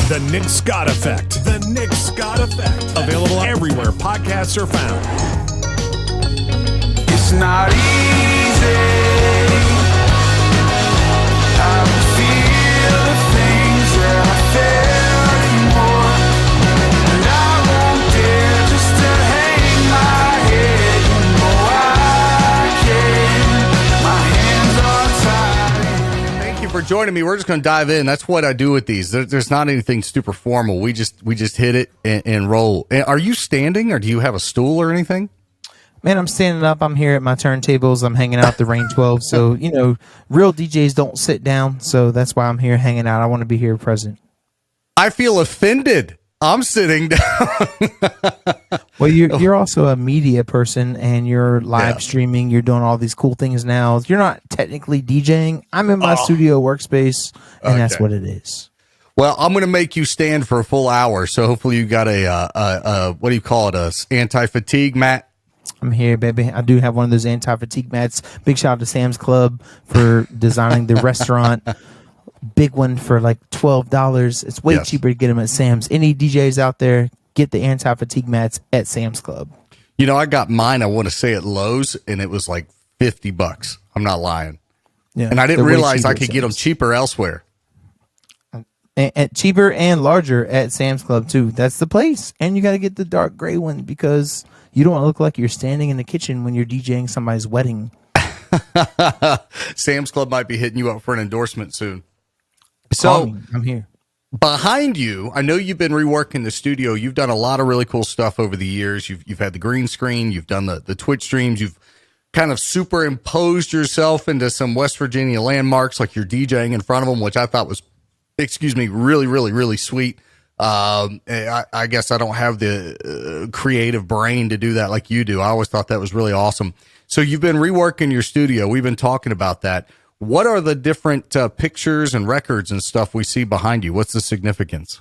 The Nick Scott Effect. The Nick Scott Effect. Available everywhere podcasts are found. It's not easy. I don't feel the things that I felt anymore. And I won't dare just to hang my head. You know I can. My hands are tied. Thank you for joining me. We're just going to dive in. That's what I do with these. There's not anything super formal. We just hit it and roll. Are you standing, or do you have a stool or anything? Man, I'm standing up. I'm here at my turntables. I'm hanging out the Rain 12. So, real DJs don't sit down. So that's why I'm here hanging out. I want to be here present. I feel offended. I'm sitting down. Well, you're also a media person, and you're live streaming. You're doing all these cool things now. You're not technically DJing. I'm in my studio workspace, and that's what it is. Well, I'm going to make you stand for a full hour. So hopefully you got a what do you call it? A anti-fatigue mat. I'm here, baby. I do have one of those anti-fatigue mats. Big shout out to Sam's Club for designing the restaurant. Big one for like $12. It's way cheaper to get them at Sam's. Any DJs out there, get the anti-fatigue mats at Sam's Club. I got mine, I want to say, at Lowe's, and it was like $50. I'm not lying. Yeah, and I didn't realize I could get them cheaper elsewhere. And cheaper and larger at Sam's Club, too. That's the place. And you got to get the dark gray one because you don't want to look like you're standing in the kitchen when you're DJing somebody's wedding. Sam's Club might be hitting you up for an endorsement soon. So I'm here. Behind you, I know you've been reworking the studio. You've done a lot of really cool stuff over the years. You've had the green screen. You've done the Twitch streams. You've kind of superimposed yourself into some West Virginia landmarks, like you're DJing in front of them, which I thought was, really, really, really sweet. I guess I don't have the creative brain to do that like you do. I always thought that was really awesome. So you've been reworking your studio. We've been talking about that. What are the different pictures and records and stuff we see behind you? What's the significance?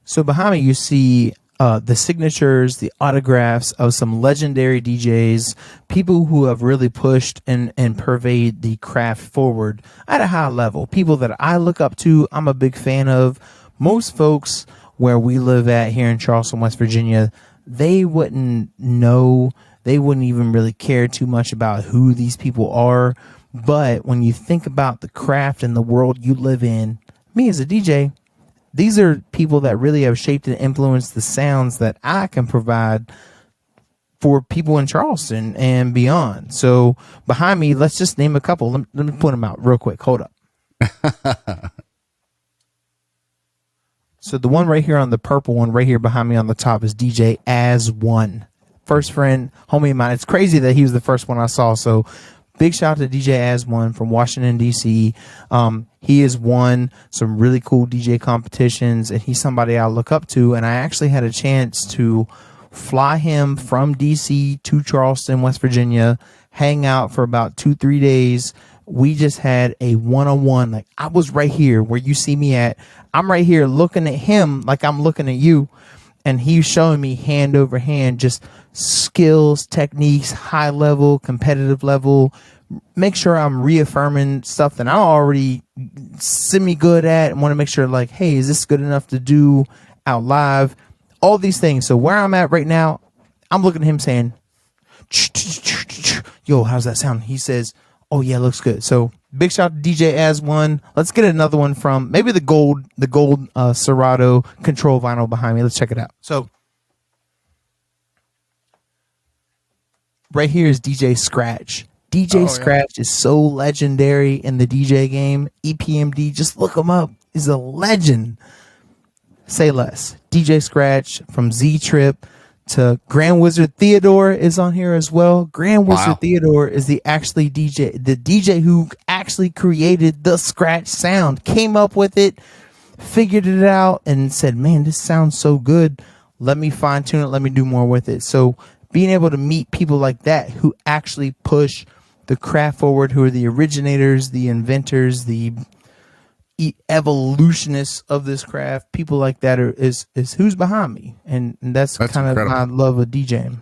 So behind me, you see the signatures, the autographs of some legendary DJs, people who have really pushed and pervade the craft forward at a high level. People that I look up to, I'm a big fan of. Most folks where we live at here in Charleston, West Virginia, they wouldn't know, they wouldn't even really care too much about who these people are. But when you think about the craft and the world you live in, me as a DJ, these are people that really have shaped and influenced the sounds that I can provide for people in Charleston and beyond. So behind me, let's just name a couple. Let me put them out real quick. Hold up. So the one right here on the purple one right here behind me on the top is DJ As One. First friend, homie of mine. It's crazy that he was the first one I saw. So big shout out to DJ As One from Washington, D.C. He has won some really cool DJ competitions, and he's somebody I look up to. And I actually had a chance to fly him from D.C. to Charleston, West Virginia, hang out for about 2-3 days. We just had a one-on-one. Like, I was right here where you see me at. I'm right here looking at him like I'm looking at you. And he's showing me hand over hand just skills, techniques, high level, competitive level. Make sure I'm reaffirming stuff that I'm already semi-good at and want to make sure, like, hey, is this good enough to do out live? All these things. So where I'm at right now, I'm looking at him saying, yo, how's that sound? He says, oh, yeah, looks good. So big shout out to DJ As One. Let's get another one from maybe the gold Serato control vinyl behind me. Let's check it out. So right here is DJ Scratch. DJ Scratch is so legendary in the DJ game. EPMD, just look him up. He's a legend. Say less. DJ Scratch from Z Trip to Grand Wizard Theodore is on here as well. Grand Wizard Theodore is the DJ who actually created the Scratch sound, came up with it, figured it out, and said, man, this sounds so good. Let me fine tune it. Let me do more with it. So being able to meet people like that who actually push the craft forward, who are the originators, the inventors, the evolutionists of this craft, people like that is who's behind me, and that's kind incredible. Of my love of DJing.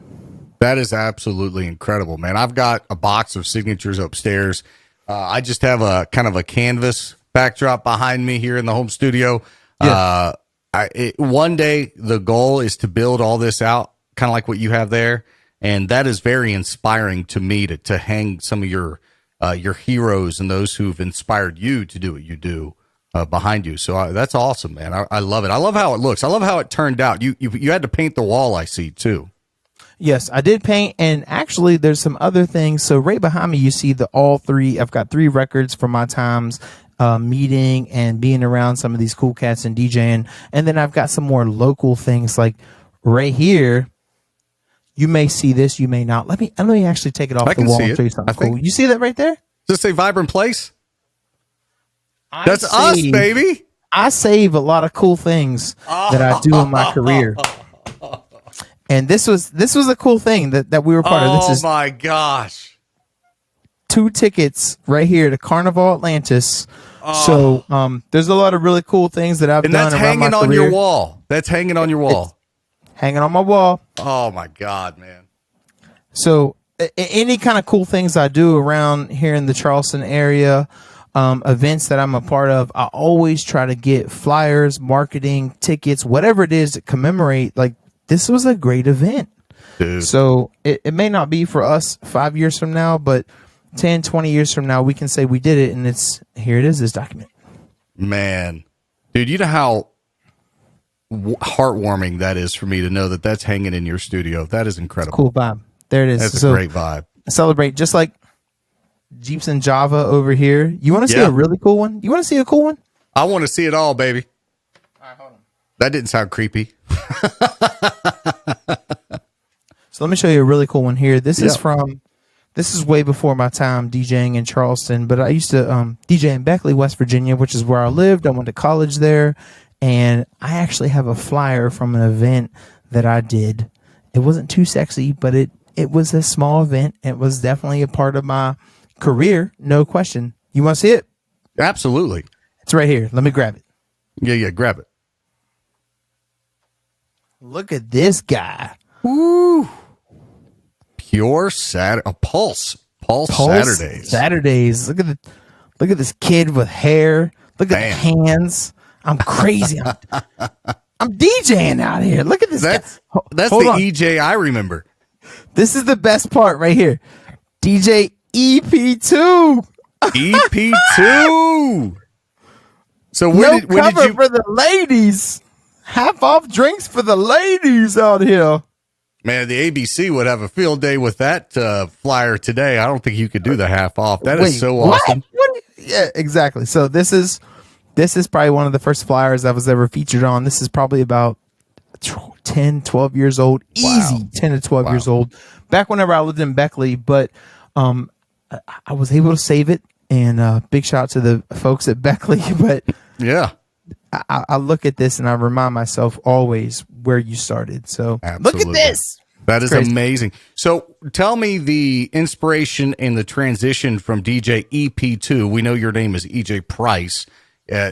That is absolutely incredible, man. I've got a box of signatures upstairs. I just have a kind of a canvas backdrop behind me here in the home studio. Yeah. One day the goal is to build all this out, kind of like what you have there. And that is very inspiring to me to hang some of your heroes and those who've inspired you to do what you do behind you. So that's awesome, man. I love it. I love how it looks. I love how it turned out. You had to paint the wall, I see, too. Yes, I did paint, and actually there's some other things. So right behind me, you see all three. I've got 3 records from my times meeting and being around some of these cool cats and DJing. And then I've got some more local things like right here. You may see this, you may not. Let me actually take it off the wall and show you something cool. You see that right there? Does it say Vibrant Place? That's us, baby. I save a lot of cool things that I do in my career. And this was a cool thing that we were part of. This is my gosh. 2 tickets right here to Carnival Atlantis. So there's a lot of really cool things that I've done around my career. And that's hanging on your wall. That's hanging on your wall. Hanging on my wall. Oh my God, man. So any kind of cool things I do around here in the Charleston area, events that I'm a part of, I always try to get flyers, marketing, tickets, whatever it is to commemorate. Like, this was a great event. Dude. So it may not be for us 5 years from now, but 10, 20 years from now, we can say we did it, and here it is, this document. Man. Dude, you know how heartwarming that is for me to know that that's hanging in your studio. That is incredible. Cool vibe. There it is. That's a great vibe. Celebrate, just like Jeeps and Java over here. You want to see a really cool one? You want to see a cool one? I want to see it all, baby. All right, hold on. That didn't sound creepy. So let me show you a really cool one here. This is way before my time DJing in Charleston, but I used to DJ in Beckley, West Virginia, which is where I lived. I went to college there, and I actually have a flyer from an event that I did. It wasn't too sexy, but it was a small event. It was definitely a part of my career, no question. You want to see it? Absolutely. It's right here. Let me grab it. Yeah, grab it. Look at this guy. Woo. Pure Saturday. Pulse Saturdays. Look at this kid with hair. Look at the hands. I'm crazy. I'm DJing out here. Look at this guy. That's the EJ I remember. This is the best part right here. DJ EP2. EP2. So when did you for the ladies? Half off drinks for the ladies out here. Man, the ABC would have a field day with that flyer today. I don't think you could do the half off. That is so awesome. What? Yeah, exactly. So this is probably one of the first flyers I was ever featured on. This is probably about 10, 12 years old. Easy 10 to 12 years old. Back whenever I lived in Beckley, but I was able to save it. And big shout out to the folks at Beckley. But yeah, I look at this and I remind myself always where you started. So absolutely. Look at this. That is amazing. So tell me the inspiration and the transition from DJ EP2. We know your name is EJ Price.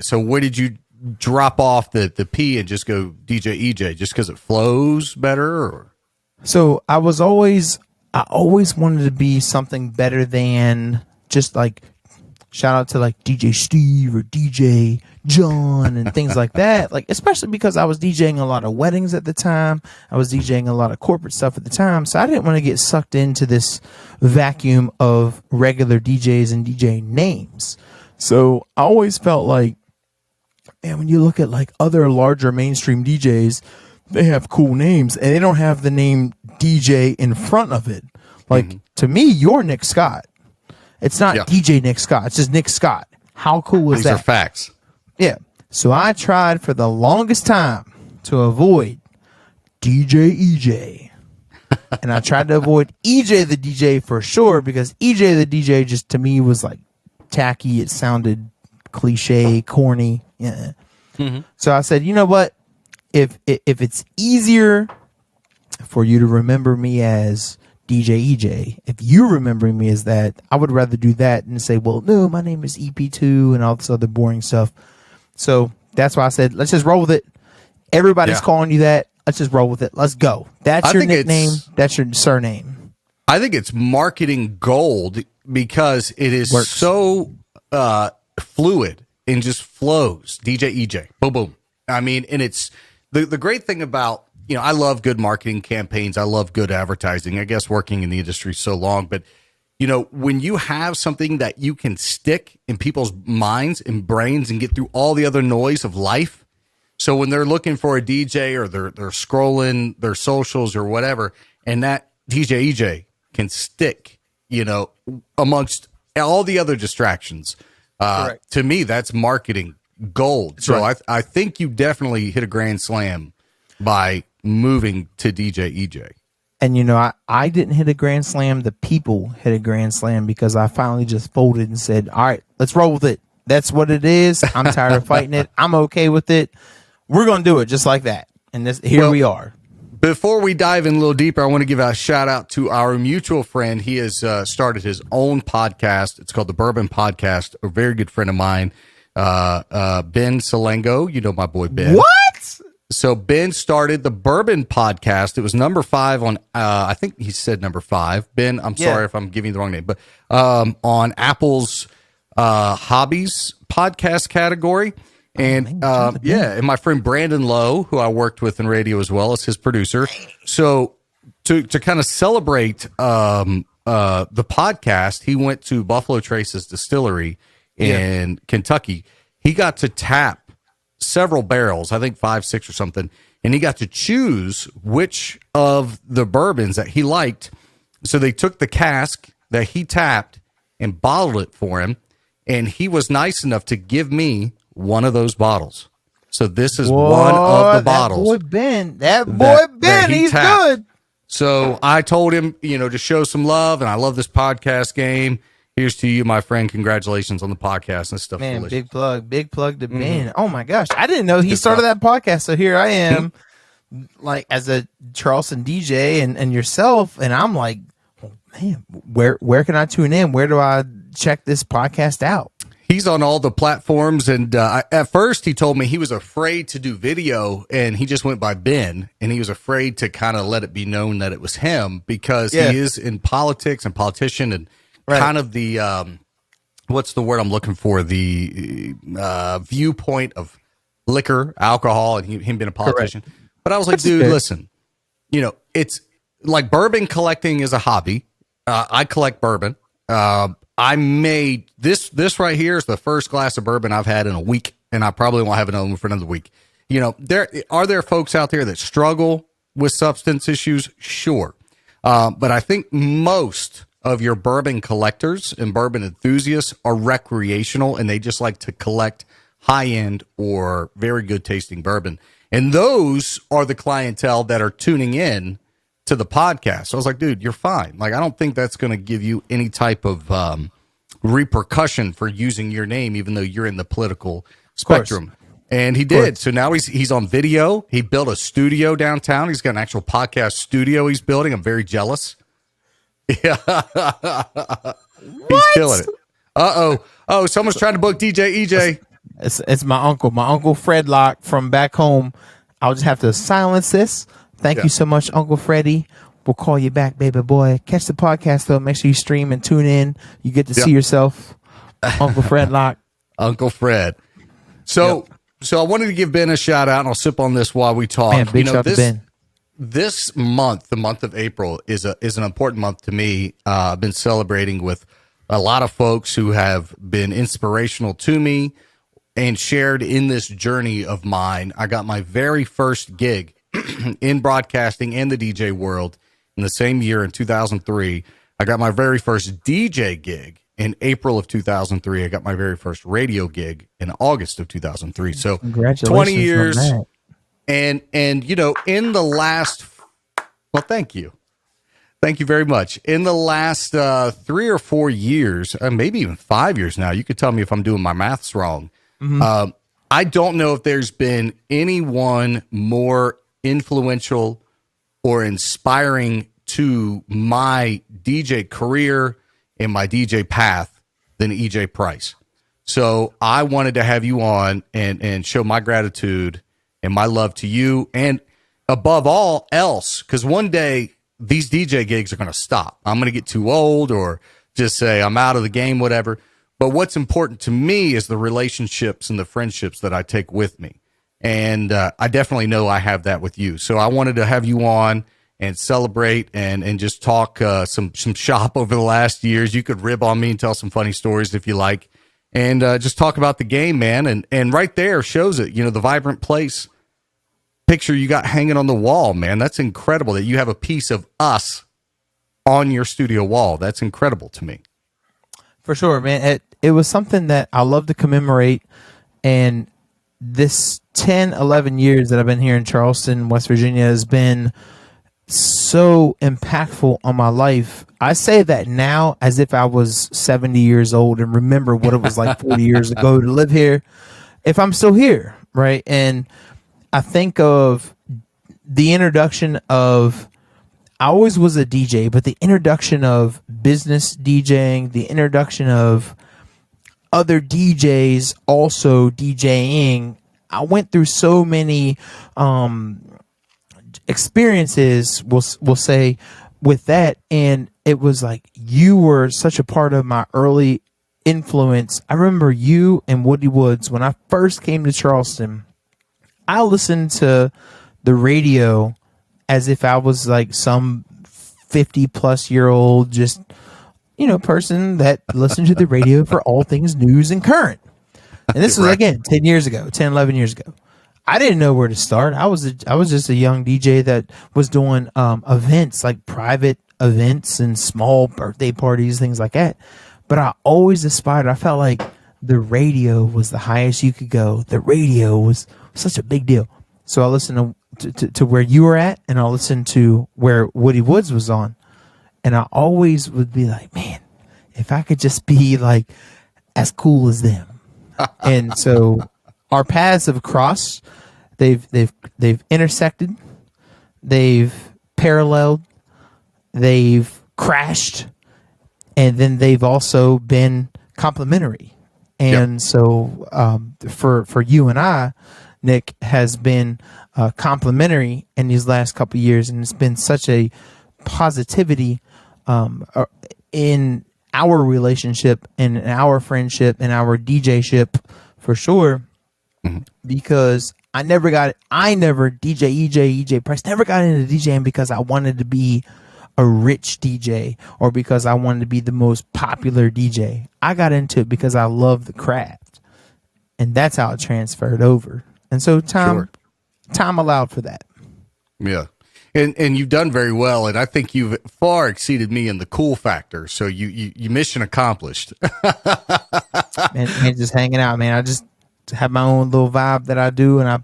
So where did you drop off the P and just go DJ EJ just because it flows better? Or? So I always wanted to be something better than just like shout out to like DJ Steve or DJ John and things like that. Like, especially because I was DJing a lot of weddings at the time. I was DJing a lot of corporate stuff at the time. So I didn't want to get sucked into this vacuum of regular DJs and DJ names. So I always felt like, man, when you look at like other larger mainstream DJs, they have cool names and they don't have the name DJ in front of it. Like to me, you're Nick Scott. It's not DJ Nick Scott. It's just Nick Scott. How cool is that? These are facts. Yeah. So I tried for the longest time to avoid DJEJ. And I tried to avoid EJ the DJ for sure because EJ the DJ just to me was like tacky. It sounded cliche, corny. Yeah. So I said, you know what? If it's easier for you to remember me as DJ EJ, if you remember me as that, I would rather do that than say, well, no, my name is EP2 and all this other boring stuff. So that's why I said, let's just roll with it. Everybody's calling you that. Let's just roll with it. Let's go. That's your nickname. That's your surname. I think it's marketing gold because it is so fluid and just flows. DJ EJ. Boom, boom. I mean, and it's the great thing about, I love good marketing campaigns. I love good advertising. I guess working in the industry so long, but when you have something that you can stick in people's minds and brains and get through all the other noise of life. So when they're looking for a DJ or they're scrolling their socials or whatever, and that DJEJ can stick, amongst all the other distractions, to me, that's marketing gold. That's so right. I think you definitely hit a grand slam by moving to DJEJ. And, I didn't hit a grand slam. The people hit a grand slam because I finally just folded and said, all right, let's roll with it. That's what it is. I'm tired of fighting it. I'm okay with it. We're going to do it just like that. And here we are. Before we dive in a little deeper, I want to give a shout out to our mutual friend. He has started his own podcast. It's called the Bourbon Podcast. A very good friend of mine, Ben Salengo. My boy Ben. What? So Ben started the Bourbon Podcast. It was number 5 on, I think he said number 5. Ben, I'm sorry if I'm giving you the wrong name, but on Apple's hobbies podcast category. And and my friend Brandon Lowe, who I worked with in radio as well, is his producer. So to kind of celebrate the podcast, he went to Buffalo Trace's distillery in Kentucky. He got to tap several barrels, I think 5, 6 or something, and he got to choose which of the bourbons that he liked. So they took the cask that he tapped and bottled it for him, and he was nice enough to give me one of those bottles. So this is one of the bottles. That boy Ben, he's tapped. good. So I told him, to show some love, and I love this podcast game. Here's to you, my friend. Congratulations on the podcast and stuff. Man, delicious. big plug to Ben. Oh my gosh, I didn't know he started that podcast. So here I am, like as a Charleston DJ and yourself, and I'm like, oh, man, where can I tune in? Where do I check this podcast out? He's on all the platforms, and at first he told me he was afraid to do video, and he just went by Ben, and he was afraid to kind of let it be known that it was him because he is in politics and politician and kind of the what's the word I'm looking for? The viewpoint of liquor, alcohol, and him being a politician. Correct. But I was like, dude, listen, it's like bourbon collecting is a hobby. I collect bourbon. I made this right here is the first glass of bourbon I've had in a week, and I probably won't have another one for another week. There folks out there that struggle with substance issues, sure, but I think most of your bourbon collectors and bourbon enthusiasts are recreational, and they just like to collect high end or very good tasting bourbon, and those are the clientele that are tuning in to the podcast. So I was like, dude, you're fine. Like, I don't think that's going to give you any type of repercussion for using your name, even though you're in the political spectrum. And he did. So now he's on video. He built a studio downtown. He's got an actual podcast studio he's building. I'm very jealous. Yeah. He's killing it. Oh, someone's trying to book DJEJ. It's my uncle. My uncle Fred Locke from back home. I'll just have to silence this. Thank you so much, Uncle Freddie. We'll call you back, baby boy. Catch the podcast, though. Make sure you stream and tune in. You get to see yourself, Uncle Fred Locke. Uncle Fred. So I wanted to give Ben a shout out, and I'll sip on this while we talk. Man, big shout out to Ben. This month, the month of April, is an important month to me. I've been celebrating with a lot of folks who have been inspirational to me and shared in this journey of mine. I got my very first gig in broadcasting and the DJ world in the same year in 2003. I got my very first DJ gig in April of 2003. I got my very first radio gig in August of 2003. So 20 years. And in the last, well, thank you very much. In the last 3 or 4 years, maybe even 5 years now, you could tell me if I'm doing my maths wrong. Mm-hmm. I don't know if there's been anyone more influential or inspiring to my DJ career and my DJ path than EJ Price. So I wanted to have you on and show my gratitude and my love to you, and above all else, because one day these DJ gigs are going to stop. I'm going to get too old or just say I'm out of the game, whatever. But what's important to me is the relationships and the friendships that I take with me. And I definitely know I have that with you. So I wanted to have you on and celebrate and just talk some shop over the last years. You could rib on me and tell some funny stories if you like, and just talk about the game, man. And right there shows it, the vibrant place picture you got hanging on the wall, man. That's incredible that you have a piece of us on your studio wall. That's incredible to me. For sure, man. It was something that I love to commemorate. And this 10, 11 years that I've been here in Charleston, West Virginia, has been so impactful on my life. I say that now as if I was 70 years old and remember what it was like 40 years ago to live here, if I'm still here, right? And I think of the introduction of, I always was a DJ, but the introduction of business DJing, the introduction of other DJs also DJing, I went through so many experiences, we'll say, with that. And it was like, you were such a part of my early influence. I remember you and Woody Woods, when I first came to Charleston, I listened to the radio as if I was like some 50-plus-year-old just, person that listened to the radio for all things news and current. And this was, again, 10, 11 years ago. I didn't know where to start. I was just a young DJ that was doing events, like private events and small birthday parties, things like that. But I always aspired. I felt like the radio was the highest you could go. The radio was such a big deal. So I listened to where you were at, and I listened to where Woody Woods was on. And I always would be like, man, if I could just be like as cool as them. And so our paths have crossed. They've intersected. They've paralleled. They've crashed. And then they've also been complementary. And so for you and I, Nick, has been complimentary in these last couple of years, and it's been such a positivity in our relationship and in our friendship and our DJ-ship for sure. Mm-hmm. Because I never DJEJ, EJ Price, never got into DJing because I wanted to be a rich DJ or because I wanted to be the most popular DJ. I got into it because I love the craft, and that's how it transferred over. And so time allowed for that. Yeah. And you've done very well, and I think you've far exceeded me in the cool factor. So you mission accomplished. man, just hanging out, man. I just have my own little vibe that I do, and I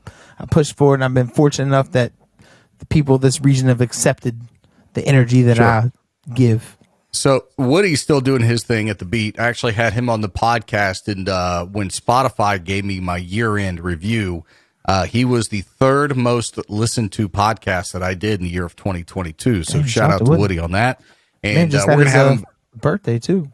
push forward. And I've been fortunate enough that the people of this region have accepted the energy that I give. So Woody's still doing his thing at the beat. I actually had him on the podcast, and when Spotify gave me my year-end review, he was the third most listened to podcast that I did in the year of 2022. So shout out to Woody on that. And we're going to have him birthday too.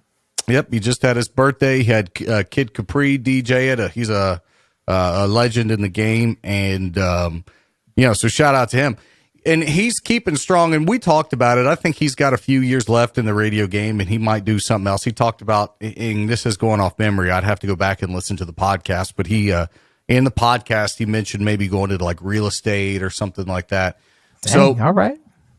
Yep. He just had his birthday. He had Kid Capri DJ it. He's a legend in the game. And, so shout out to him. And he's keeping strong. And we talked about it. I think he's got a few years left in the radio game, and he might do something else. He talked about, and this is going off memory, I'd have to go back and listen to the podcast, but he, in the podcast, he mentioned maybe going to like real estate or something like that. Dang, so, all right.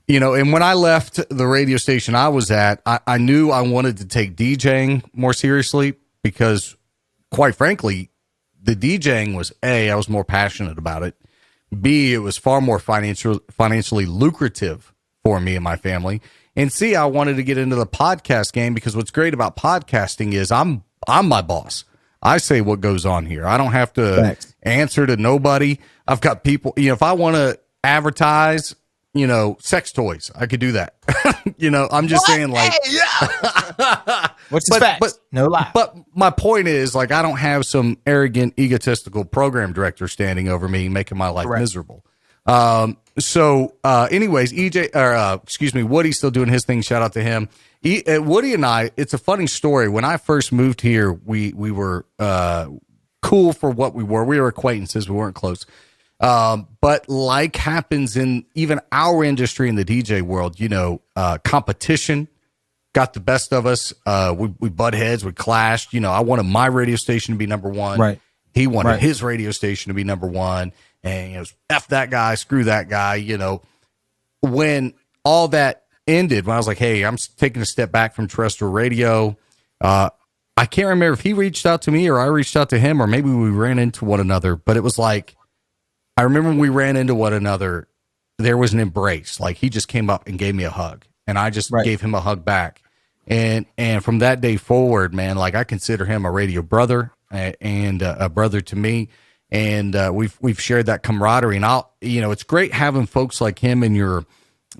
And when I left the radio station I was at, I knew I wanted to take DJing more seriously because, quite frankly, the DJing was I was more passionate about it. B, it was far more financially lucrative for me and my family. And C, I wanted to get into the podcast game because what's great about podcasting is I'm my boss. I say what goes on here. I don't have to answer to nobody. I've got people, if I want to advertise, sex toys, I could do that. I'm just saying like, what's the fact? But no lie. But my point is like, I don't have some arrogant, egotistical program director standing over me, making my life miserable. Anyways, Woody's still doing his thing. Shout out to him. Woody and I, it's a funny story. When I first moved here, we were cool for what we were. We were acquaintances. We weren't close. But like happens in even our industry in the DJ world, competition got the best of us. We butt heads, we clashed. I wanted my radio station to be number one. Right. He wanted Right. his radio station to be number one, and F that guy, screw that guy. When all that ended, when I was like, hey, I'm taking a step back from terrestrial radio. I can't remember if he reached out to me or I reached out to him, or maybe we ran into one another, but it was like, I remember when we ran into one another, there was an embrace. Like, he just came up and gave me a hug, and I just gave him a hug back. And from that day forward, man, like, I consider him a radio brother and a brother to me. And we've shared that camaraderie. And it's great having folks like him in your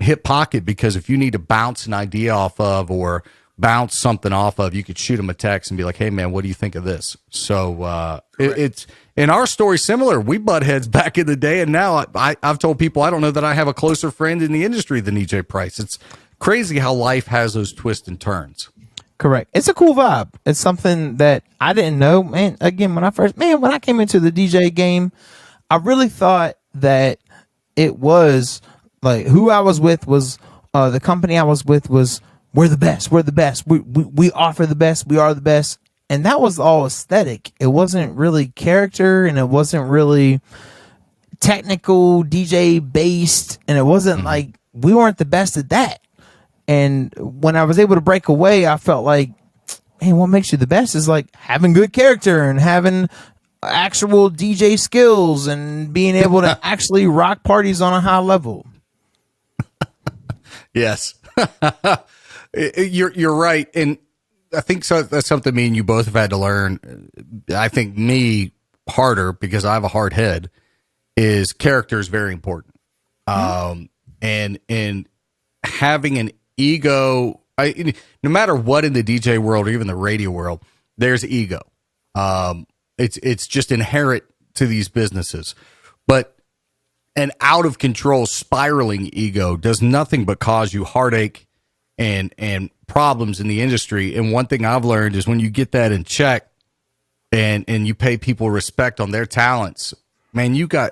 hip pocket, because if you need to bounce an idea off of or bounce something off of, you could shoot him a text and be like, hey man, what do you think of this? So it's in our story similar. We butt heads back in the day, and now I've told people I don't know that I have a closer friend in the industry than EJ Price. It's crazy how life has those twists and turns. Correct. It's a cool vibe. It's something that I didn't know, man. Again, when I came into the DJ game, I really thought that it was like who I was with was the company I was with was, we're the best. We're the best. We offer the best. We are the best. And that was all aesthetic. It wasn't really character, and it wasn't really technical DJ based. And it wasn't like, we weren't the best at that. And when I was able to break away, I felt like, man, what makes you the best is like having good character and having actual DJ skills and being able to actually rock parties on a high level. Yes. You're right. And I think so. That's something me and you both have had to learn. I think me harder, because I have a hard head, is character is very important. And having an ego, no matter what in the DJ world or even the radio world, there's ego. It's just inherent to these businesses, but an out of control spiraling ego does nothing but cause you heartache and problems in the industry. And one thing I've learned is when you get that in check and you pay people respect on their talents, man, you can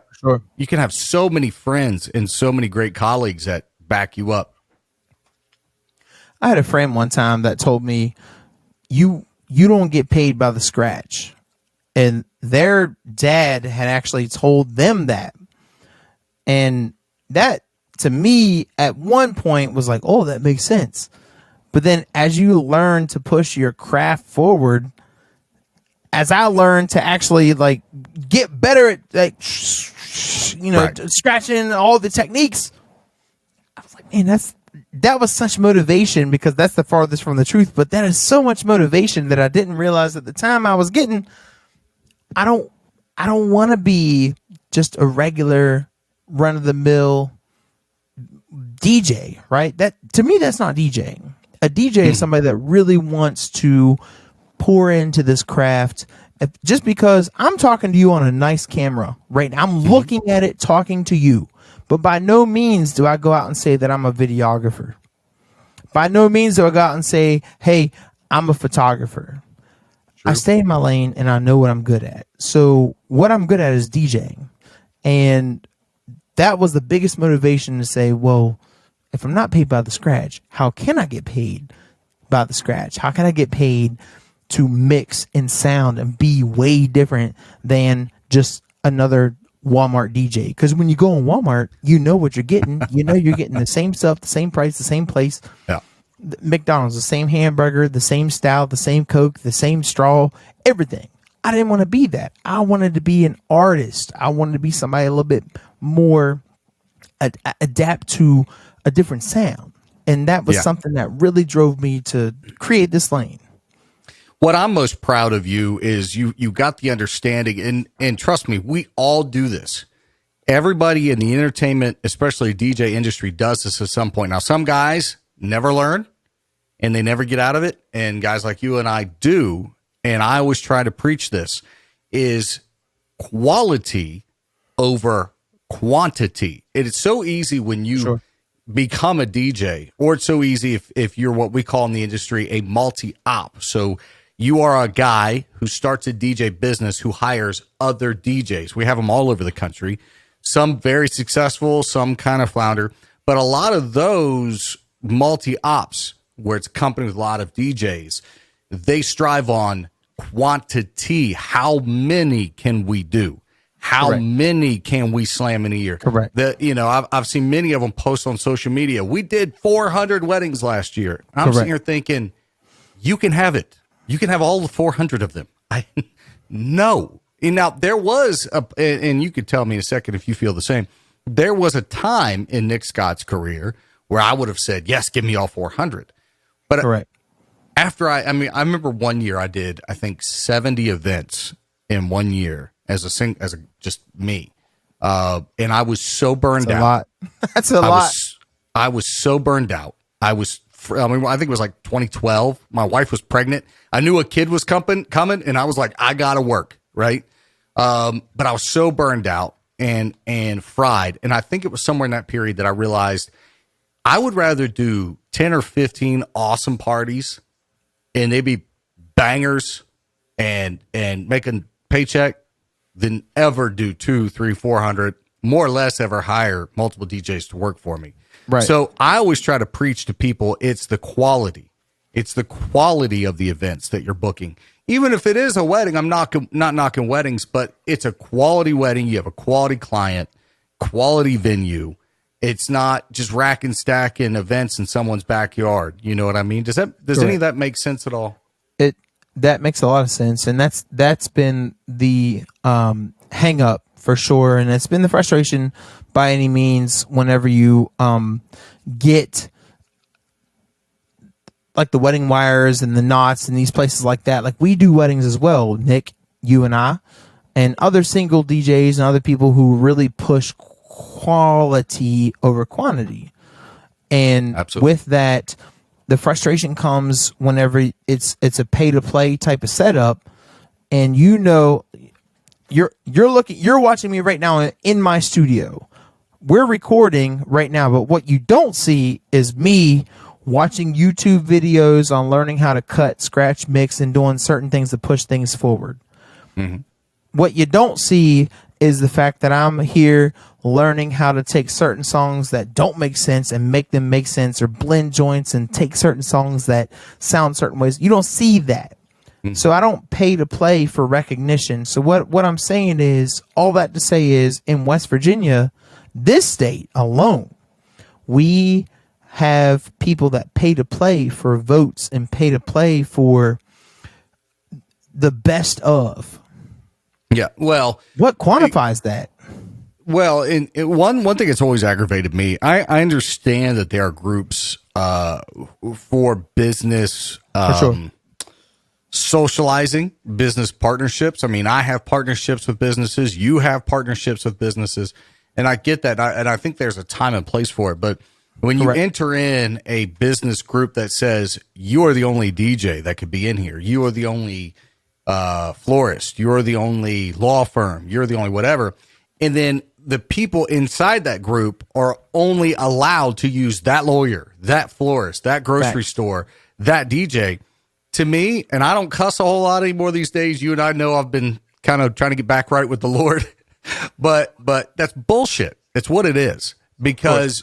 have so many friends and so many great colleagues that back you up. I had a friend one time that told me, you don't get paid by the scratch. And their dad had actually told them that. And that, to me, at one point was like, oh, that makes sense. But then as you learn to push your craft forward, as I learned to actually like get better at like, scratching all the techniques, I was like, man, that was such motivation, because that's the farthest from the truth. But that is so much motivation that I didn't realize at the time I was getting. I don't want to be just a regular run of the mill DJ, right? That, to me, that's not DJing. A DJ is somebody that really wants to pour into this craft. Just because I'm talking to you on a nice camera right now, I'm looking at it, talking to you. But by no means do I go out and say that I'm a videographer. By no means do I go out and say, hey, I'm a photographer. True. I stay in my lane and I know what I'm good at. So what I'm good at is DJing. And that was the biggest motivation to say, well, if I'm not paid by the scratch, how can I get paid by the scratch? How can I get paid to mix and sound and be way different than just another Walmart DJ? Because when you go in Walmart, you know what you're getting. You know you're getting the same stuff, the same price, the same place. Yeah. McDonald's, the same hamburger, the same style, the same Coke, the same straw, everything. I didn't want to be that. I wanted to be an artist. I wanted to be somebody a little bit more adapt to a different sound. And that was something that really drove me to create this lane. What I'm most proud of you is you got the understanding, and trust me, we all do this. Everybody in the entertainment, especially DJ industry, does this at some point. Now, some guys never learn and they never get out of it. And guys like you and I do. And I always try to preach this, is quality over quantity. It is so easy when you become a DJ, or it's so easy if you're what we call in the industry a multi-op. So you are a guy who starts a DJ business who hires other DJs. We have them all over the country. Some very successful, some kind of flounder. But a lot of those multi-ops, where it's a company with a lot of DJs, they strive on quantity. How many can we do? How Correct. many can we slam in a year? Correct. I've seen many of them post on social media. We did 400 weddings last year. I'm Correct. sitting here thinking, you can have it. You can have all the 400 of them. No. And now there was and you could tell me in a second if you feel the same. There was a time in Nick Scott's career where I would have said, yes, give me all 400. But Correct. after I remember one year I did, I think 70 events in 1 year as just me. And I was so burned That's a out. lot. That's a lot. I was so burned out. I think it was like 2012. My wife was pregnant. I knew a kid was coming, and I was like, I gotta work, right? But I was so burned out and fried. And I think it was somewhere in that period that I realized I would rather do 10 or 15 awesome parties and they'd be bangers and making paycheck than ever do 200, 300, 400, more or less ever hire multiple DJs to work for me. Right. So I always try to preach to people, it's the quality. It's the quality of the events that you're booking. Even if it is a wedding, I'm not knocking weddings, but it's a quality wedding. You have a quality client, quality venue. It's not just rack and stacking events in someone's backyard. You know what I mean? Does any of that make sense at all? That makes a lot of sense, and that's been the hang up for sure, and it's been the frustration by any means whenever you get like the wedding wires and the knots and these places like that. Like we do weddings as well, Nick, you and I, and other single DJs and other people who really push quality over quantity. And Absolutely. with that, the frustration comes whenever it's a pay to play type of setup, and you're watching me right now in my studio. We're recording right now, but what you don't see is me watching YouTube videos on learning how to cut, scratch, mix, and doing certain things to push things forward. Mm-hmm. What you don't see is the fact that I'm here learning how to take certain songs that don't make sense and make them make sense, or blend joints and take certain songs that sound certain ways. You don't see that. Mm-hmm. So I don't pay to play for recognition. So what I'm saying is, all that to say is, in West Virginia, this state alone, we have people that pay to play for votes and pay to play for the best of. Yeah. Well, What quantifies that? Well, one thing that's always aggravated me, I understand that there are groups for business For sure. socializing, business partnerships. I mean, I have partnerships with businesses. You have partnerships with businesses. And I get that. And I think there's a time and place for it. But when you Correct. enter in a business group that says you are the only DJ that could be in here, you are the only florist, you're the only law firm, you're the only whatever, and then the people inside that group are only allowed to use that lawyer, that florist, that grocery store, that DJ. To me, and I don't cuss a whole lot anymore these days. You and I know I've been kind of trying to get back right with the Lord, but that's bullshit. It's what it is. Because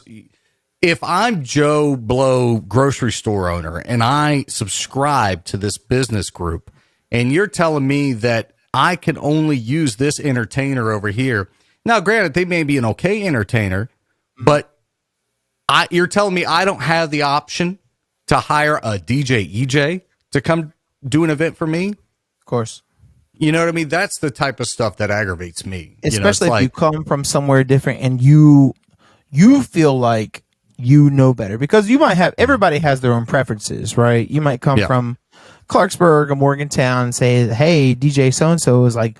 if I'm Joe Blow grocery store owner and I subscribe to this business group, and you're telling me that I can only use this entertainer over here. Now, granted, they may be an okay entertainer, but you're telling me I don't have the option to hire a DJEJ to come do an event for me? Of course. You know what I mean? That's the type of stuff that aggravates me. Especially if you come from somewhere different and you feel like you know better. Because you might have, everybody has their own preferences, right? You might come from Clarksburg or Morgantown and say, hey, DJ so-and-so is like,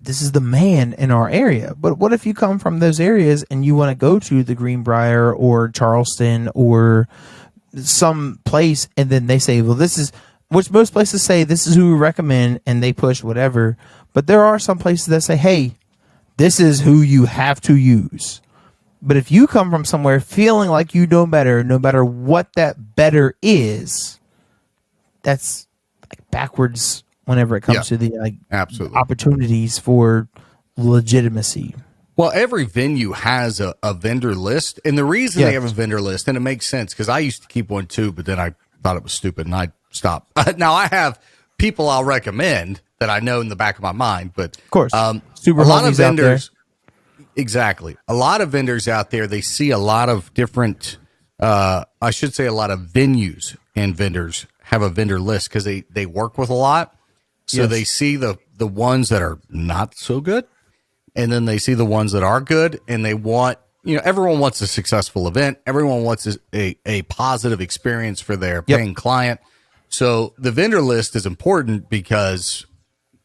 this is the man in our area. But what if you come from those areas and you want to go to the Greenbrier or Charleston or some place, and then they say, well, this is, which most places say this is who we recommend, and they push whatever. But there are some places that say, hey, this is who you have to use. But if you come from somewhere feeling like you know better, no matter what that better is, that's like backwards whenever it comes to the absolutely opportunities for legitimacy. Well, every venue has a vendor list, and the reason they have a vendor list, and it makes sense because I used to keep one too, but then I thought it was stupid and I stopped. Now I have people I'll recommend that I know in the back of my mind, but Of course. Super a lot of homies out there. vendors, exactly. A lot of vendors out there, they see a lot of different, I should say a lot of venues and vendors have a vendor list because they work with a lot. So Yes. they see the ones that are not so good, and then they see the ones that are good, and they want, everyone wants a successful event. Everyone wants a positive experience for their paying client. So the vendor list is important because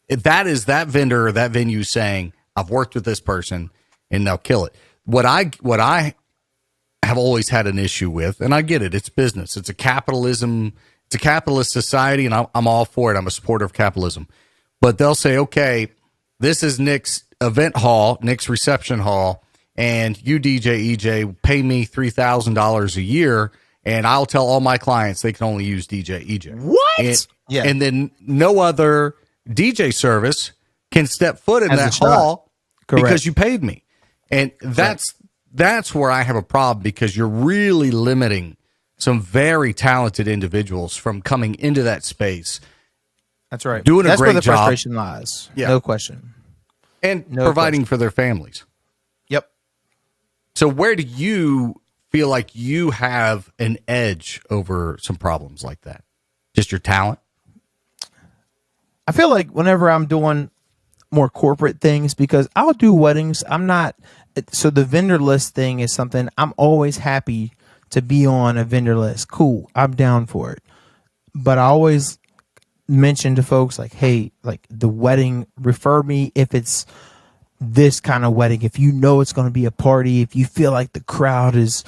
if that is that vendor or that venue saying, I've worked with this person and they'll kill it. What I have always had an issue with, and I get it, it's business. It's a capitalist society, and I'm all for it. I'm a supporter of capitalism. But they'll say, okay, this is Nick's event hall, Nick's reception hall, and you, DJEJ, pay me $3,000 a year, and I'll tell all my clients they can only use DJEJ. What? And then no other DJ service can step foot in Has a that shot. hall Correct. because you paid me. And that's where I have a problem, because you're really limiting some very talented individuals from coming into that space That's right. Doing a That's where great the job. frustration lies. Yeah. No question. and No providing for their families. Yep. So where do you feel like you have an edge over some problems like that? Just your talent? I feel like whenever I'm doing more corporate things, because I'll do weddings, so the vendor list thing is something I'm always happy to be on a vendor list. Cool. I'm down for it. But I always mention to folks like, hey, like the wedding, refer me if it's this kind of wedding. If you know it's going to be a party, if you feel like the crowd is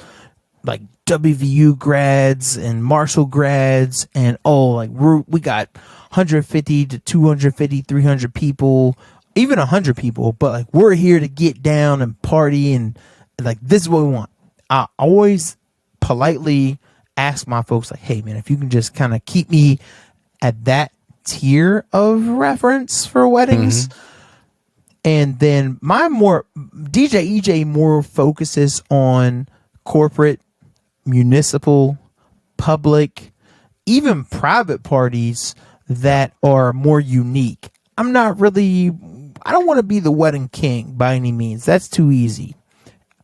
like WVU grads and Marshall grads, and we got 150 to 250, 300 people, even 100 people, but like we're here to get down and party, and like this is what we want. I always politely ask my folks like, hey man, if you can just kind of keep me at that tier of reference for weddings. And then DJ EJ more focuses on corporate, municipal, public, even private parties that are more unique. I don't want to be the wedding king by any means. That's too easy.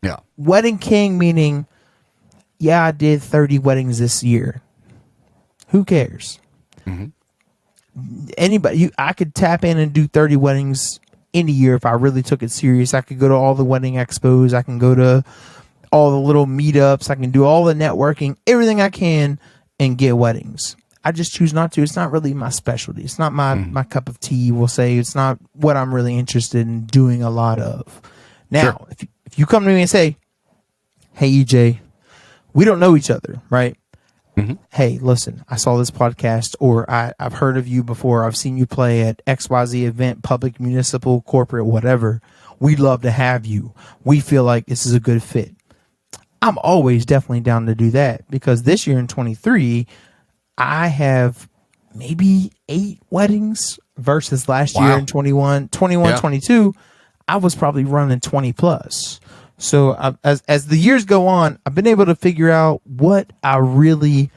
Yeah. Wedding king meaning, yeah, I did 30 weddings this year. Who cares? I could tap in and do 30 weddings in a year if I really took it serious. I could go to all the wedding expos. I can go to all the little meetups. I can do all the networking, everything I can, and get weddings. I just choose not to. It's not really my specialty. It's not my cup of tea, we'll say. It's not what I'm really interested in doing a lot of. Now, if you come to me and say, hey, EJ, we don't know each other, right? Hey, listen, I saw this podcast, or I've heard of you before. I've seen you play at XYZ event, public, municipal, corporate, whatever. We'd love to have you. We feel like this is a good fit. I'm always definitely down to do that, because this year in 23, I have maybe 8 weddings versus last year in 21, 22, I was probably running 20 plus. So as the years go on, I've been able to figure out what I really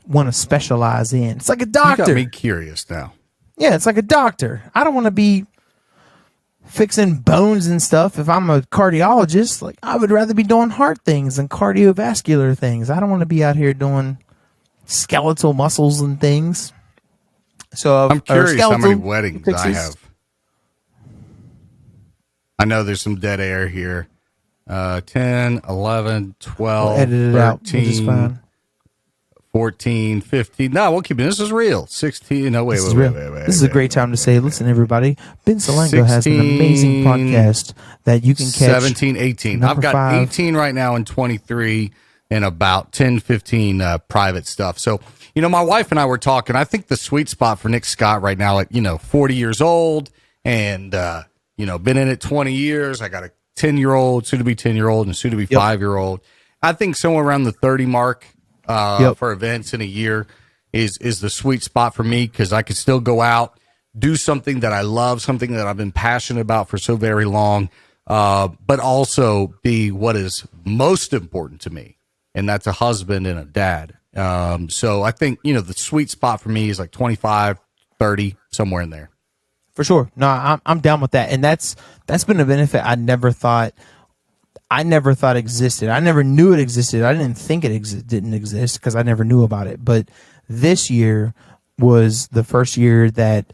want to specialize in. It's like a doctor. You got me curious now. Yeah, it's like a doctor. I don't want to be fixing bones and stuff. If I'm a cardiologist, like I would rather be doing heart things and cardiovascular things. I don't want to be out here doing skeletal muscles and things. So I'm curious how many weddings I have. I know there's some dead air here. 10, 11, 12, We'll edit it 13, out, which is fine. 14, 15. No, we'll keep it. This is real. 16. No, wait. This is a great time to say, listen, everybody, Ben Salengo has an amazing podcast that you can catch. 17, 18. Number I've got 5. 18 right now and 23 and about 10, 15 private stuff. So, my wife and I were talking. I think the sweet spot for Nick Scott right now, 40 years old and, been in it 20 years. I got a 10-year-old, soon to be 10-year-old, and soon to be 5-year-old. I think somewhere around the 30 mark for events in a year is the sweet spot for me, because I could still go out, do something that I love, something that I've been passionate about for so very long, but also be what is most important to me, and that's a husband and a dad. So I think, the sweet spot for me is like 25 30, somewhere in there. For sure. No, I'm down with that. And that's been a benefit I never thought existed. I never knew it existed. I didn't think it didn't exist because I never knew about it. But this year was the first year that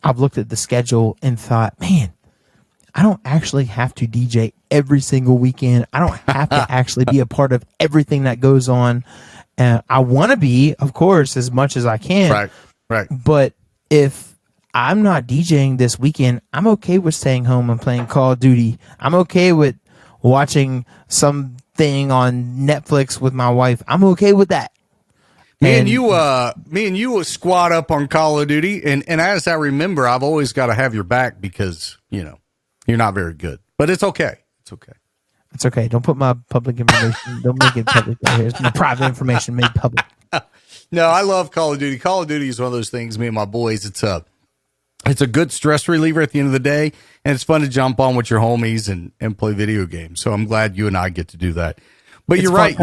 I've looked at the schedule and thought, man, I don't actually have to DJ every single weekend. I don't have to actually be a part of everything that goes on. I want to be, of course, as much as I can. Right. But if I'm not DJing this weekend, I'm okay with staying home and playing Call of Duty. I'm okay with watching something on Netflix with my wife. I'm okay with that. Me and you will squat up on Call of Duty, and as I remember, I've always got to have your back because you're not very good. But it's okay. It's okay. It's okay. Don't put my public information. Don't make it public. Here's my private information made public. No, I love Call of Duty. Call of Duty is one of those things. Me and my boys, it's a good stress reliever at the end of the day, and it's fun to jump on with your homies and play video games. So I'm glad you and I get to do that. But you're right.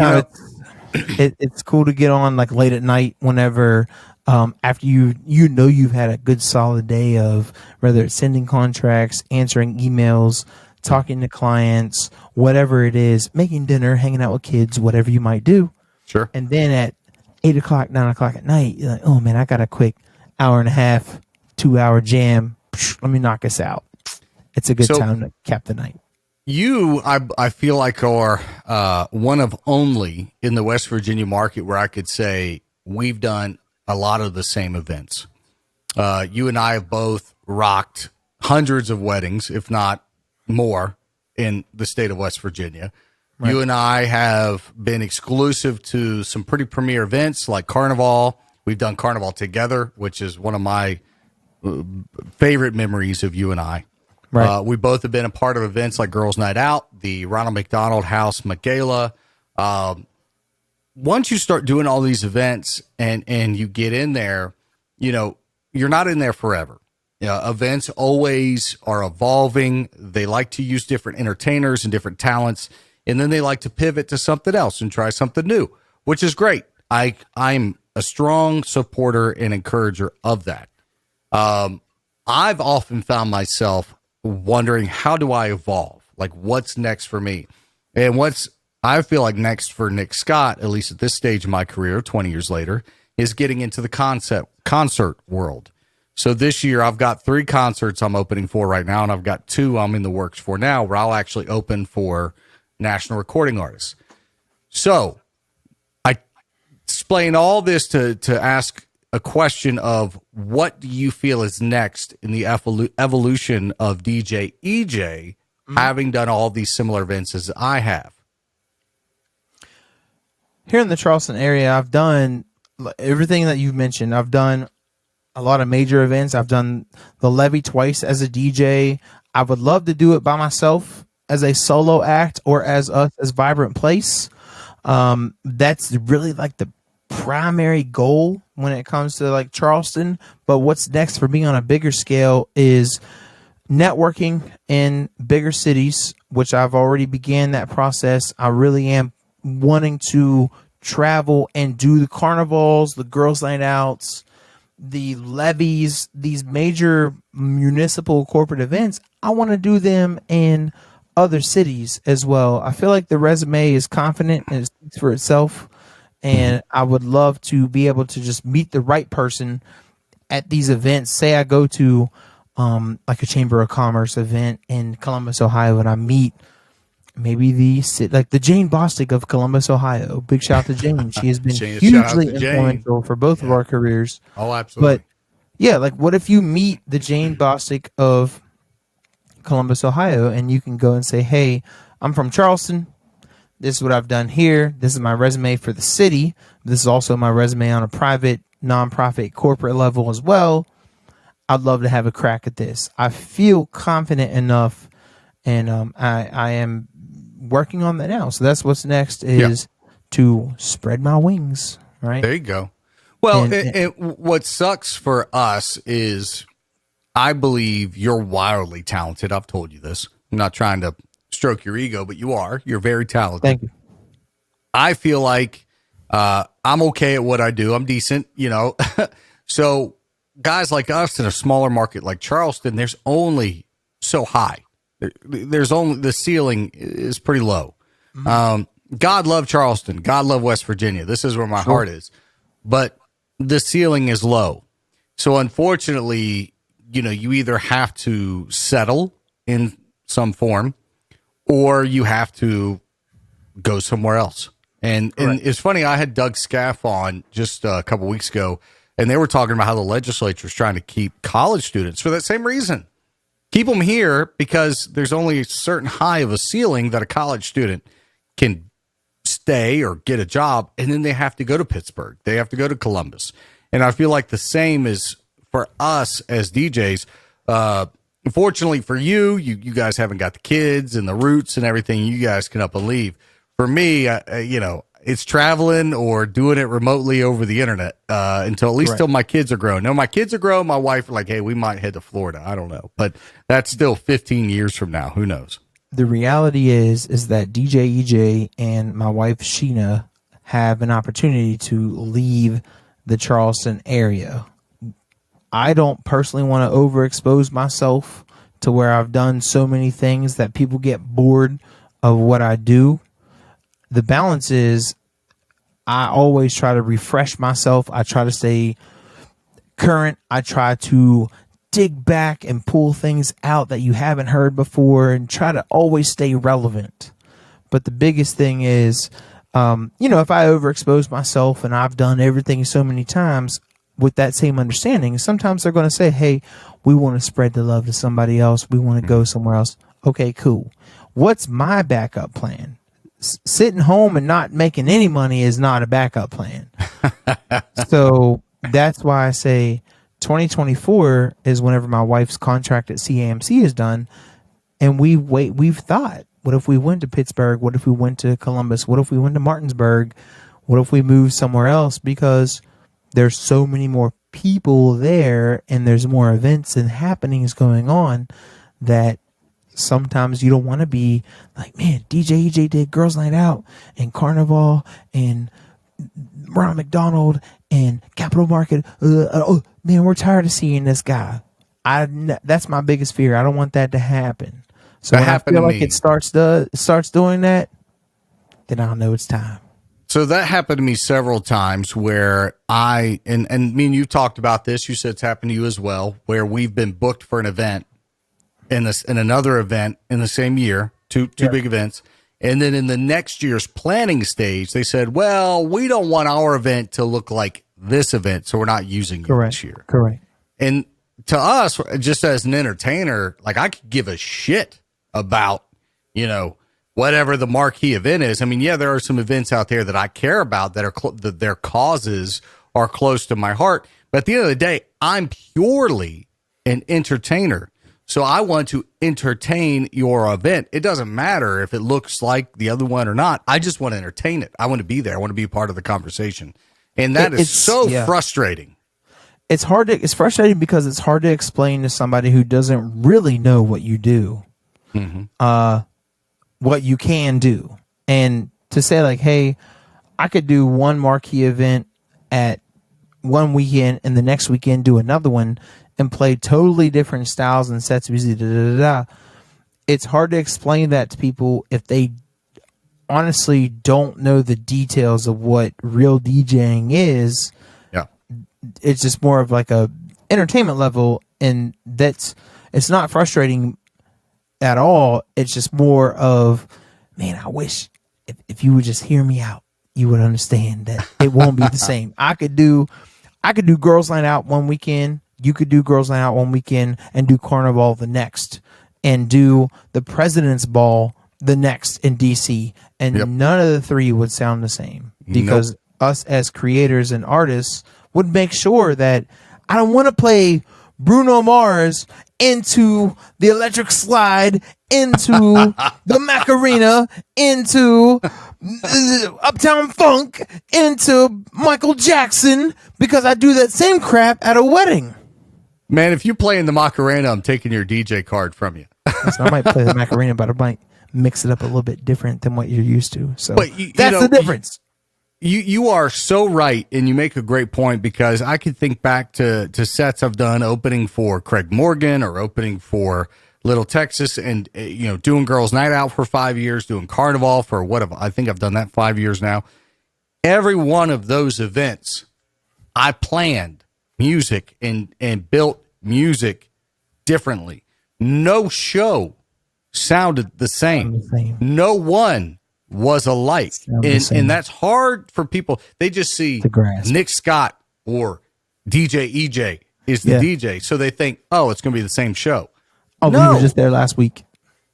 It's cool to get on like late at night whenever after you've had a good solid day of whether it's sending contracts, answering emails, talking to clients, whatever it is, making dinner, hanging out with kids, whatever you might do. Sure. And then at 8 o'clock, 9 o'clock at night, you're like, oh man, I got a quick hour and a half, 2-hour jam. Let me knock us out. It's a good time to cap the night. You, I feel like are one of only in the West Virginia market where I could say we've done a lot of the same events. You and I have both rocked hundreds of weddings, if not more, in the state of West Virginia. Right. You and I have been exclusive to some pretty premier events like Carnival. We've done Carnival together, which is one of my favorite memories of you and I. Right. We both have been a part of events like Girls Night Out, the Ronald McDonald House Gala. Once you start doing all these events and you get in there, you're not in there forever. Events always are evolving. They like to use different entertainers and different talents, and then they like to pivot to something else and try something new, which is great. I'm a strong supporter and encourager of that. I've often found myself wondering, how do I evolve? Like, what's next for me? And what's I feel like next for Nick Scott, at least at this stage of my career, 20 years later, is getting into the concert world. So this year I've got 3 concerts I'm opening for right now, and I've got 2 I'm in the works for now where I'll actually open for national recording artists. So I explain all this to ask a question of what do you feel is next in the evolution of DJEJ, having done all these similar events as I have? Here in the Charleston area, I've done everything that you've mentioned. I've done a lot of major events. I've done the Levee twice as a DJ. I would love to do it by myself as a solo act or as us as Vibrant Place. That's really like the primary goal when it comes to like Charleston. But what's next for me on a bigger scale is networking in bigger cities, which I've already began that process. I really am wanting to travel and do the carnivals, the girls' night outs, the levees, these major municipal corporate events. I want to do them in other cities as well. I feel like the resume is confident and it speaks for itself. And I would love to be able to just meet the right person at these events. Say I go to like a Chamber of Commerce event in Columbus, Ohio, and I meet maybe the Jane Bostic of Columbus, Ohio. Big shout out to Jane. She has been hugely influential for both of our careers. Oh, absolutely. But yeah, like what if you meet the Jane Bostic of Columbus, Ohio, and you can go and say, hey, I'm from Charleston. This is what I've done here. This is my resume for the city. This is also my resume on a private, nonprofit, corporate level as well. I'd love to have a crack at this. I feel confident enough, and I am working on that now. So that's what's next is to spread my wings. Right there you go. Well, and what sucks for us is I believe you're wildly talented. I've told you this. I'm not trying to stroke your ego, but you are. You're very talented. Thank you. I feel like I'm okay at what I do. I'm decent, So guys like us in a smaller market like Charleston, there's only so high. There's only, the ceiling is pretty low. God love Charleston. God love West Virginia. This is where my heart is. But the ceiling is low. So unfortunately, you either have to settle in some form or you have to go somewhere else. And it's funny, I had Doug Scaff on just a couple weeks ago, and they were talking about how the legislature is trying to keep college students for that same reason. Keep them here because there's only a certain high of a ceiling that a college student can stay or get a job, and then they have to go to Pittsburgh. They have to go to Columbus. And I feel like the same is for us as DJs. Fortunately for you guys haven't got the kids and the roots and everything. You guys can up and leave. For me, it's traveling or doing it remotely over the internet until at least till my kids are grown. Now, my kids are grown. My wife are like, hey, we might head to Florida. I don't know. But that's still 15 years from now. Who knows? The reality is that DJEJ and my wife, Sheena, have an opportunity to leave the Charleston area. I don't personally want to overexpose myself to where I've done so many things that people get bored of what I do. The balance is I always try to refresh myself. I try to stay current. I try to dig back and pull things out that you haven't heard before and try to always stay relevant. But the biggest thing is, if I overexpose myself and I've done everything so many times with that same understanding, sometimes they're going to say, hey, we want to spread the love to somebody else. We want to go somewhere else. Okay, cool. What's my backup plan? Sitting home and not making any money is not a backup plan. So that's why I say 2024 is whenever my wife's contract at CAMC is done. And we've thought, what if we went to Pittsburgh? What if we went to Columbus? What if we went to Martinsburg? What if we moved somewhere else? Because there's so many more people there and there's more events and happenings going on that sometimes you don't want to be like, man, DJEJ did Girls Night Out and Carnival and Ronald McDonald and Capital Market. Oh man, we're tired of seeing this guy. That's my biggest fear. I don't want that to happen. So when I feel like it starts doing that, then I'll know it's time. So that happened to me several times where and me and you talked about this. You said it's happened to you as well, where we've been booked for an event in another event in the same year, two big events. And then in the next year's planning stage, they said, well, we don't want our event to look like this event, so we're not using you this year. Correct. And to us, just as an entertainer, like I could give a shit about, whatever the marquee event is. I mean, yeah, there are some events out there that I care about that are that their causes are close to my heart. But at the end of the day, I'm purely an entertainer. So I want to entertain your event. It doesn't matter if it looks like the other one or not. I just want to entertain it. I want to be there. I want to be a part of the conversation. And that is so frustrating. It's frustrating because it's hard to explain to somebody who doesn't really know what you do. What you can do. And to say like, hey, I could do one marquee event at one weekend and the next weekend do another one and play totally different styles and sets of music. It's hard to explain that to people if they honestly don't know the details of what real DJing is. Yeah. It's just more of like a entertainment level, and it's not frustrating at all. It's just more of, man, I wish if you would just hear me out, you would understand that it won't be the same. I could do Girls Night Out one weekend. You could do Girls Night Out one weekend and do Carnival the next, and do the President's Ball the next in DC, and none of the three would sound the same because us as creators and artists would make sure that I don't want to play Bruno Mars into the Electric Slide, into the Macarena, into Uptown Funk, into Michael Jackson, because I do that same crap at a wedding. Man, if you play in the Macarena, I'm taking your DJ card from you. So I might play the Macarena, but I might mix it up a little bit different than what you're used to. So but that's the difference. You are so right, and you make a great point, because I could think back to sets I've done opening for Craig Morgan or opening for Little Texas, and doing Girls Night Out for 5 years, doing Carnival for whatever. I think I've done that 5 years now. Every one of those events, I planned music and built music differently. No show sounded the same. No one was alike. And that's hard for people. They just see Nick Scott or DJEJ is the DJ. So they think, oh, it's going to be the same show. Oh, no. We were just there last week.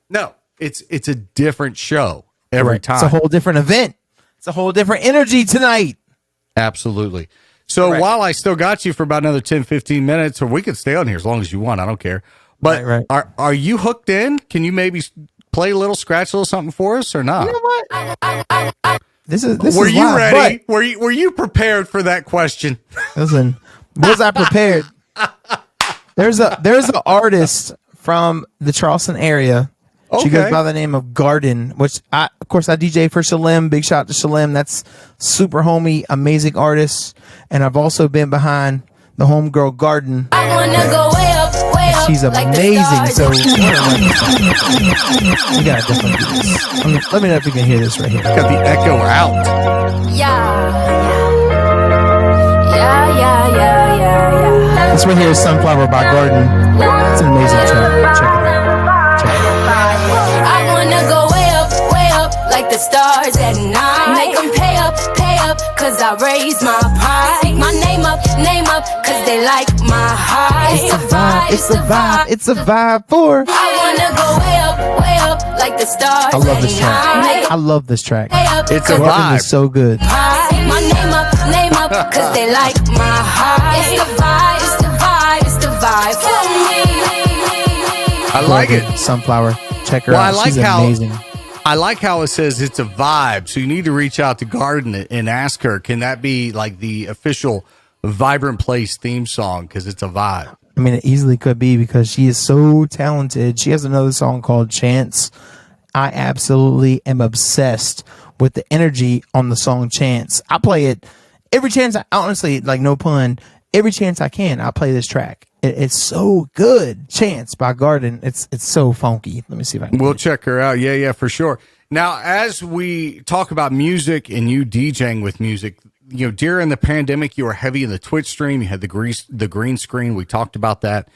No, it's a different show every time. It's a whole different event. It's a whole different energy tonight. Absolutely. So while I still got you for about another 10, 15 minutes, or we could stay on here as long as you want. I don't care. But are you hooked in? Can you maybe play a little, scratch a little something for us, or not? You know what? This were is you live, ready? Were you prepared for that question? Listen, was I prepared? There's an artist from the Charleston area. Okay. She goes by the name of Garden, which I DJ for Shalem. Big shout out to Shalem. That's super homie, amazing artist. And I've also been behind the homegirl Garden. I wanna go way up, way up. She's amazing. Like so we gotta definitely do this. Let me know if you can hear this right here. Got the echo out. Yeah. This right here is Sunflower by Garden. It's an amazing track. Check it out. I wanna go way up, like the stars at night. Make them pay up, cause I raise my price. My name up, cause they like my heart. It's a vibe, it's a vibe for. I wanna go way up, like the stars. I love this track. I love this track. It's a vibe. It's so good. My name up, cause they like my heart. It's the vibe for me. I like it. Sunflower. Check her out. She's amazing. I like how it says it's a vibe. So you need to reach out to Garden and ask her, can that be like the official Vibrant Place theme song? Because it's a vibe. I mean, it easily could be, because she is so talented. She has another song called Chance. I absolutely am obsessed with the energy on the song Chance. I play it every chance. Honestly, like no pun, every chance I can, I play this track. It's so good. Chance by Garden. It's so funky. Let me see if I can. We'll check her out. Yeah, for sure. Now, as we talk about music and you DJing with music, during the pandemic, you were heavy in the Twitch stream. You had the green screen. We talked about that.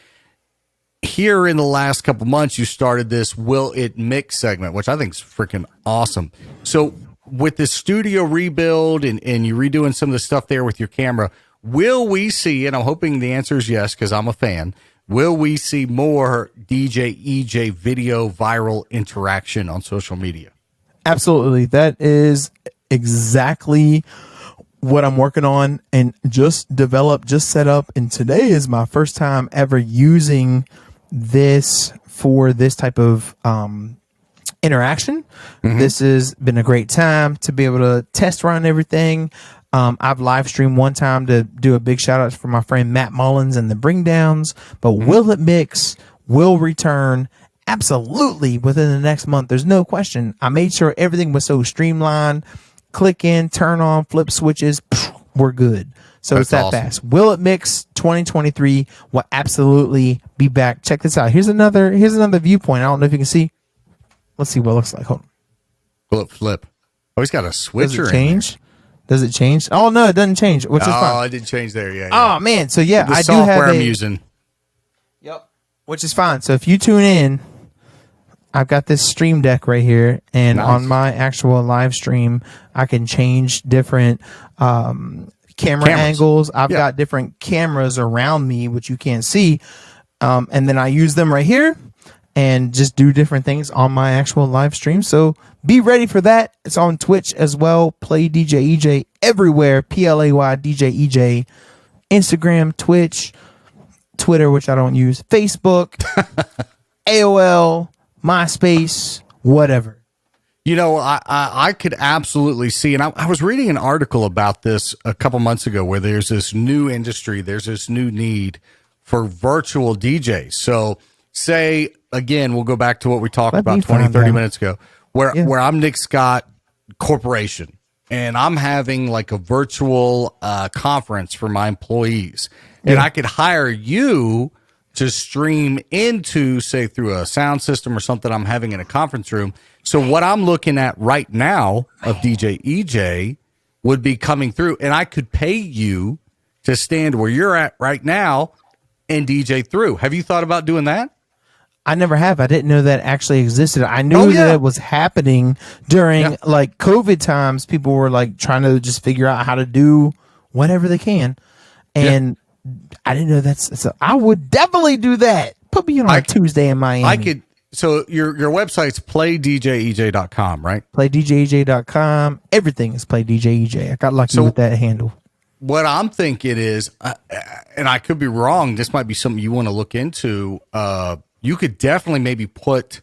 Here in the last couple months, you started this Will It Mix segment, which I think is freaking awesome. So with the studio rebuild and you redoing some of the stuff there with your camera, will we see, and I'm hoping the answer is yes, because I'm a fan, will we see more DJEJ video viral interaction on social media? Absolutely. That is exactly what I'm working on and just set up. And today is my first time ever using this for this type of interaction. Mm-hmm. This has been a great time to be able to test run everything. I've live streamed one time to do a big shout out for my friend Matt Mullins and the Bring Downs, but Will It Mix will return absolutely within the next month. There's no question. I made sure everything was so streamlined. Click in, turn on, flip switches. We're good. So it's that awesome. Fast. Will It Mix 2023 will absolutely be back. Check this out. Here's another viewpoint. I don't know if you can see. Let's see what it looks like. Hold on. Flip. Oh, he's got a switcher. Does it change? Does it change? Oh no, it doesn't change. Which is fine. Oh, it did change there. Yeah. Oh man, so yeah, the I software do have I'm using. Yep. Which is fine. So if you tune in, I've got this stream deck right here, and on my actual live stream, I can change different camera angles. I've got different cameras around me, which you can't see, and then I use them right here and just do different things on my actual live stream. So be ready for that. It's on Twitch as well. Play DJEJ everywhere. PLAY DJEJ. Instagram, Twitch, Twitter, which I don't use, Facebook, AOL, MySpace, whatever. I could absolutely see, and I was reading an article about this a couple months ago where there's this new industry, there's this new need for virtual DJs. So say, again, we'll go back to what we talked about 20, 30 minutes ago, where I'm Nick Scott Corporation, and I'm having like a virtual conference for my employees, and I could hire you to stream into, say, through a sound system or something I'm having in a conference room. So what I'm looking at right now of DJEJ would be coming through, and I could pay you to stand where you're at right now and DJ through. Have you thought about doing that? I never have. I didn't know that actually existed. I knew that it was happening during like COVID times. People were like trying to just figure out how to do whatever they can. And I didn't know so I would definitely do that. Put me on a Tuesday in Miami. I could. So your website's playdjej.com, right? Playdjej.com. Everything is playdjej. I got lucky with that handle. What I'm thinking is, and I could be wrong, this might be something you want to look into. You could definitely maybe put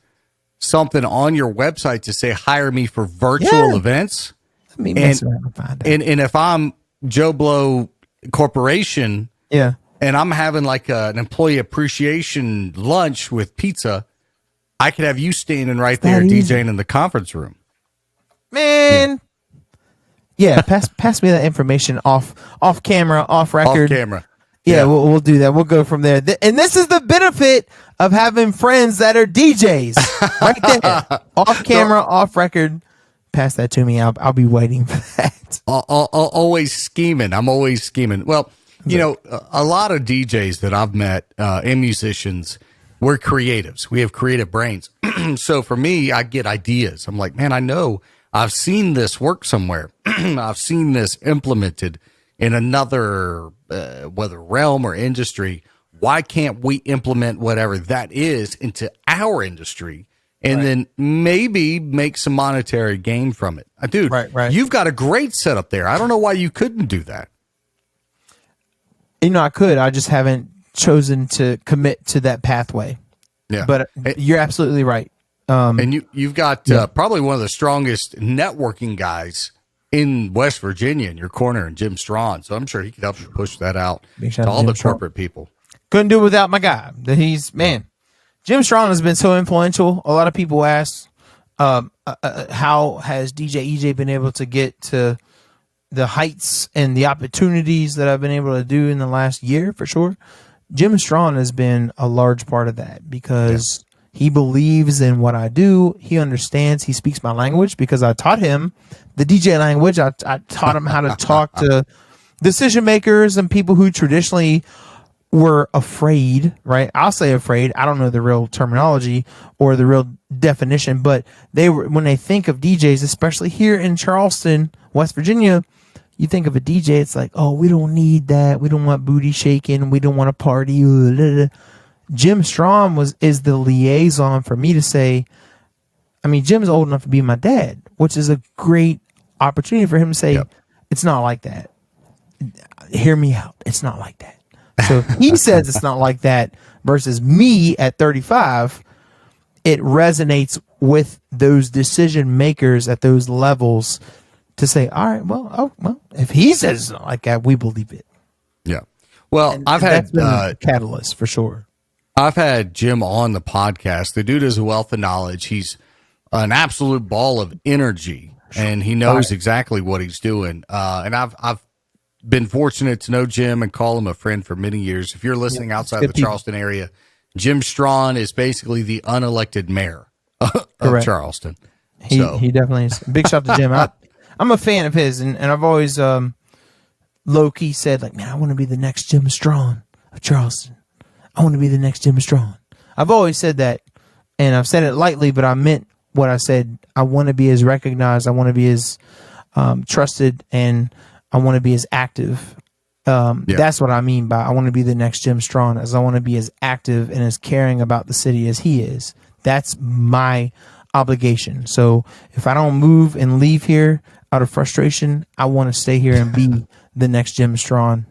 something on your website to say, hire me for virtual events. Let me mess around and find out. And if I'm Joe Blow Corporation, and I'm having like an employee appreciation lunch with pizza, I could have you standing right there DJing in the conference room. Man. Yeah, pass me that information off camera, off record. Off camera. Yeah, we'll do that. We'll go from there. And this is the benefit of having friends that are DJs. Right there. Off camera, off record. Pass that to me. I'll be waiting for that. Always scheming. I'm always scheming. Well, you know, a lot of DJs that I've met and musicians, we're creatives. We have creative brains. So for me, I get ideas. I'm like, man, I know I've seen this work somewhere. I've seen this implemented in another, whether realm or industry. Why can't we implement whatever that is into our industry and then maybe make some monetary gain from it? Dude, you've got a great setup there. I don't know why you couldn't do that. You know, I could. I just haven't chosen to commit to that pathway. Yeah. But you're absolutely right. And you've got probably one of the strongest networking guys in West Virginia in your corner, and Jim Strawn. So I'm sure he could help you push that out to all the corporate people. Couldn't do it without my guy. Jim Strawn has been so influential. A lot of people ask, how has DJEJ been able to get to the heights and the opportunities that I've been able to do in the last year? For sure, Jim Strawn has been a large part of that because he believes in what I do. He understands. He speaks my language because I taught him the DJ language. I taught him how to talk to decision makers and people who traditionally were afraid, right? I'll say afraid. I don't know the real terminology or the real definition, but they were, when they think of DJs, especially here in Charleston, West Virginia, you think of a DJ, it's like, oh, we don't need that. We don't want booty shaking. We don't want to party. Jim Strawn is the liaison for me to say, I mean, Jim's old enough to be my dad, which is a great opportunity for him to say, it's not like that. Hear me out. It's not like that. So if he says it's not like that versus me at 35, it resonates with those decision makers at those levels to say, all right, well, if he says it's not like that, we believe it. Yeah. Well, I've had a catalyst for sure. I've had Jim on the podcast. The dude is a wealth of knowledge. He's an absolute ball of energy, and he knows exactly what he's doing. And I've been fortunate to know Jim and call him a friend for many years. If you're listening outside the Charleston area, Jim Strawn is basically the unelected mayor of Charleston. He definitely is. Big shout to Jim. I'm a fan of his, and I've always low-key said, like, man, I want to be the next Jim Strawn of Charleston. I want to be the next Jim Strawn. I've always said that, and I've said it lightly, but I meant what I said. I want to be as recognized. I want to be as trusted, and I want to be as active. That's what I mean by I want to be the next Jim Strawn, as I want to be as active and as caring about the city as he is. That's my obligation. So if I don't move and leave here out of frustration, I want to stay here and be the next Jim Strawn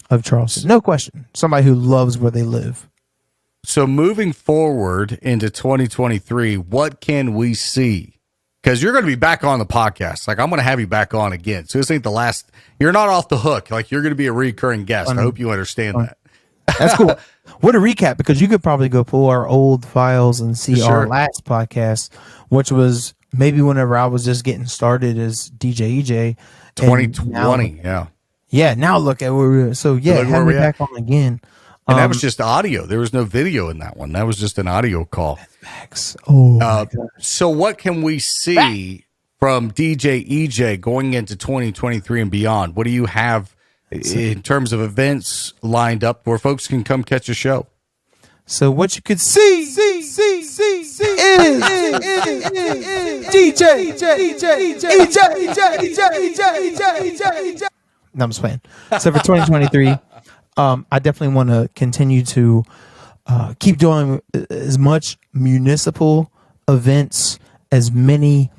of Charleston. No question. Somebody who loves where they live. So moving forward into 2023, what can we see? Because you're going to be back on the podcast. Like, I'm going to have you back on again. So this ain't the last. You're not off the hook. Like, you're going to be a recurring guest. I hope you understand that. That's cool. What a recap, because you could probably go pull our old files and see our last podcast, which was maybe whenever I was just getting started as DJEJ. 2020, yeah. Yeah, now look at where we're. So yeah, Look have where me we back on again. And that was just audio. There was no video in that one. That was just an audio call. Oh, my God. So what can we see from DJEJ going into 2023 and beyond? What do you have in terms of events lined up where folks can come catch a show? So what you could see is DJ. No, I'm just playing. So for 2023, I definitely want to continue to keep doing as much municipal events, as many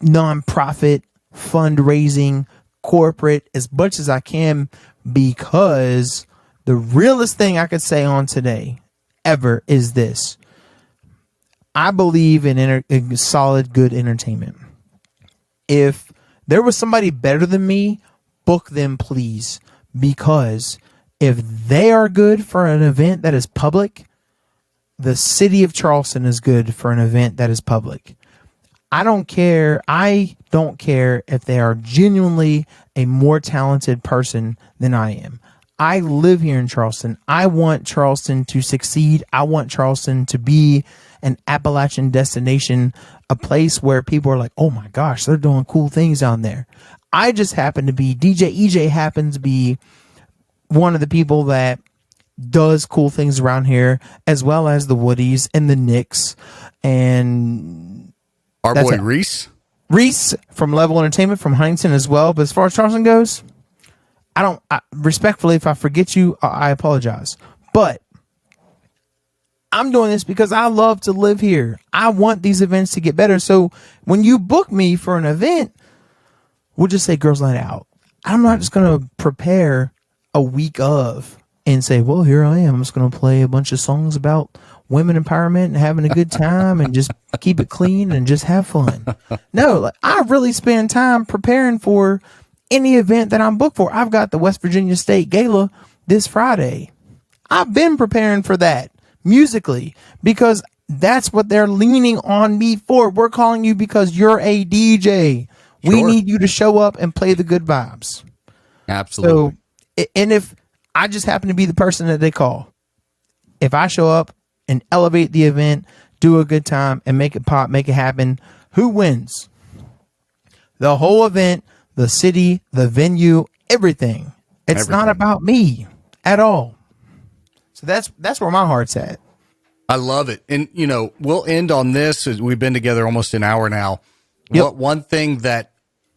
nonprofit fundraising, corporate, as much as I can, because the realest thing I could say on today ever is this. I believe in solid, good entertainment. If there was somebody better than me, book them, please. Because if they are good for an event that is public, the city of Charleston is good for an event that is public. I don't care. I don't care if they are genuinely a more talented person than I am. I live here in Charleston. I want Charleston to succeed. I want Charleston to be an Appalachian destination, a place where people are like, oh my gosh, they're doing cool things down there. I just happen to be, DJEJ happens to be one of the people that does cool things around here, as well as the Woodies and the Knicks and our boy Reese from Level Entertainment from Huntington as well. But as far as Charleston goes, respectfully, if I forget you, I apologize. But I'm doing this because I love to live here. I want these events to get better. So when you book me for an event, we'll just say Girls Night Out. I'm not just going to prepare a week of and say, well, here I am. I'm just going to play a bunch of songs about women empowerment and having a good time and just keep it clean and just have fun. No, like, I really spend time preparing for any event that I'm booked for. I've got the West Virginia State Gala this Friday. I've been preparing for that musically because that's what they're leaning on me for. We're calling you because you're a DJ. Sure. We need you to show up and play the good vibes. Absolutely. So, and if I just happen to be the person that they call, if I show up and elevate the event, do a good time and make it pop, make it happen, who wins? The whole event, the city, the venue, everything. It's not about me at all. So that's where my heart's at. I love it. And, you know, we'll end on this. We've been together almost an hour now. Yep. One thing that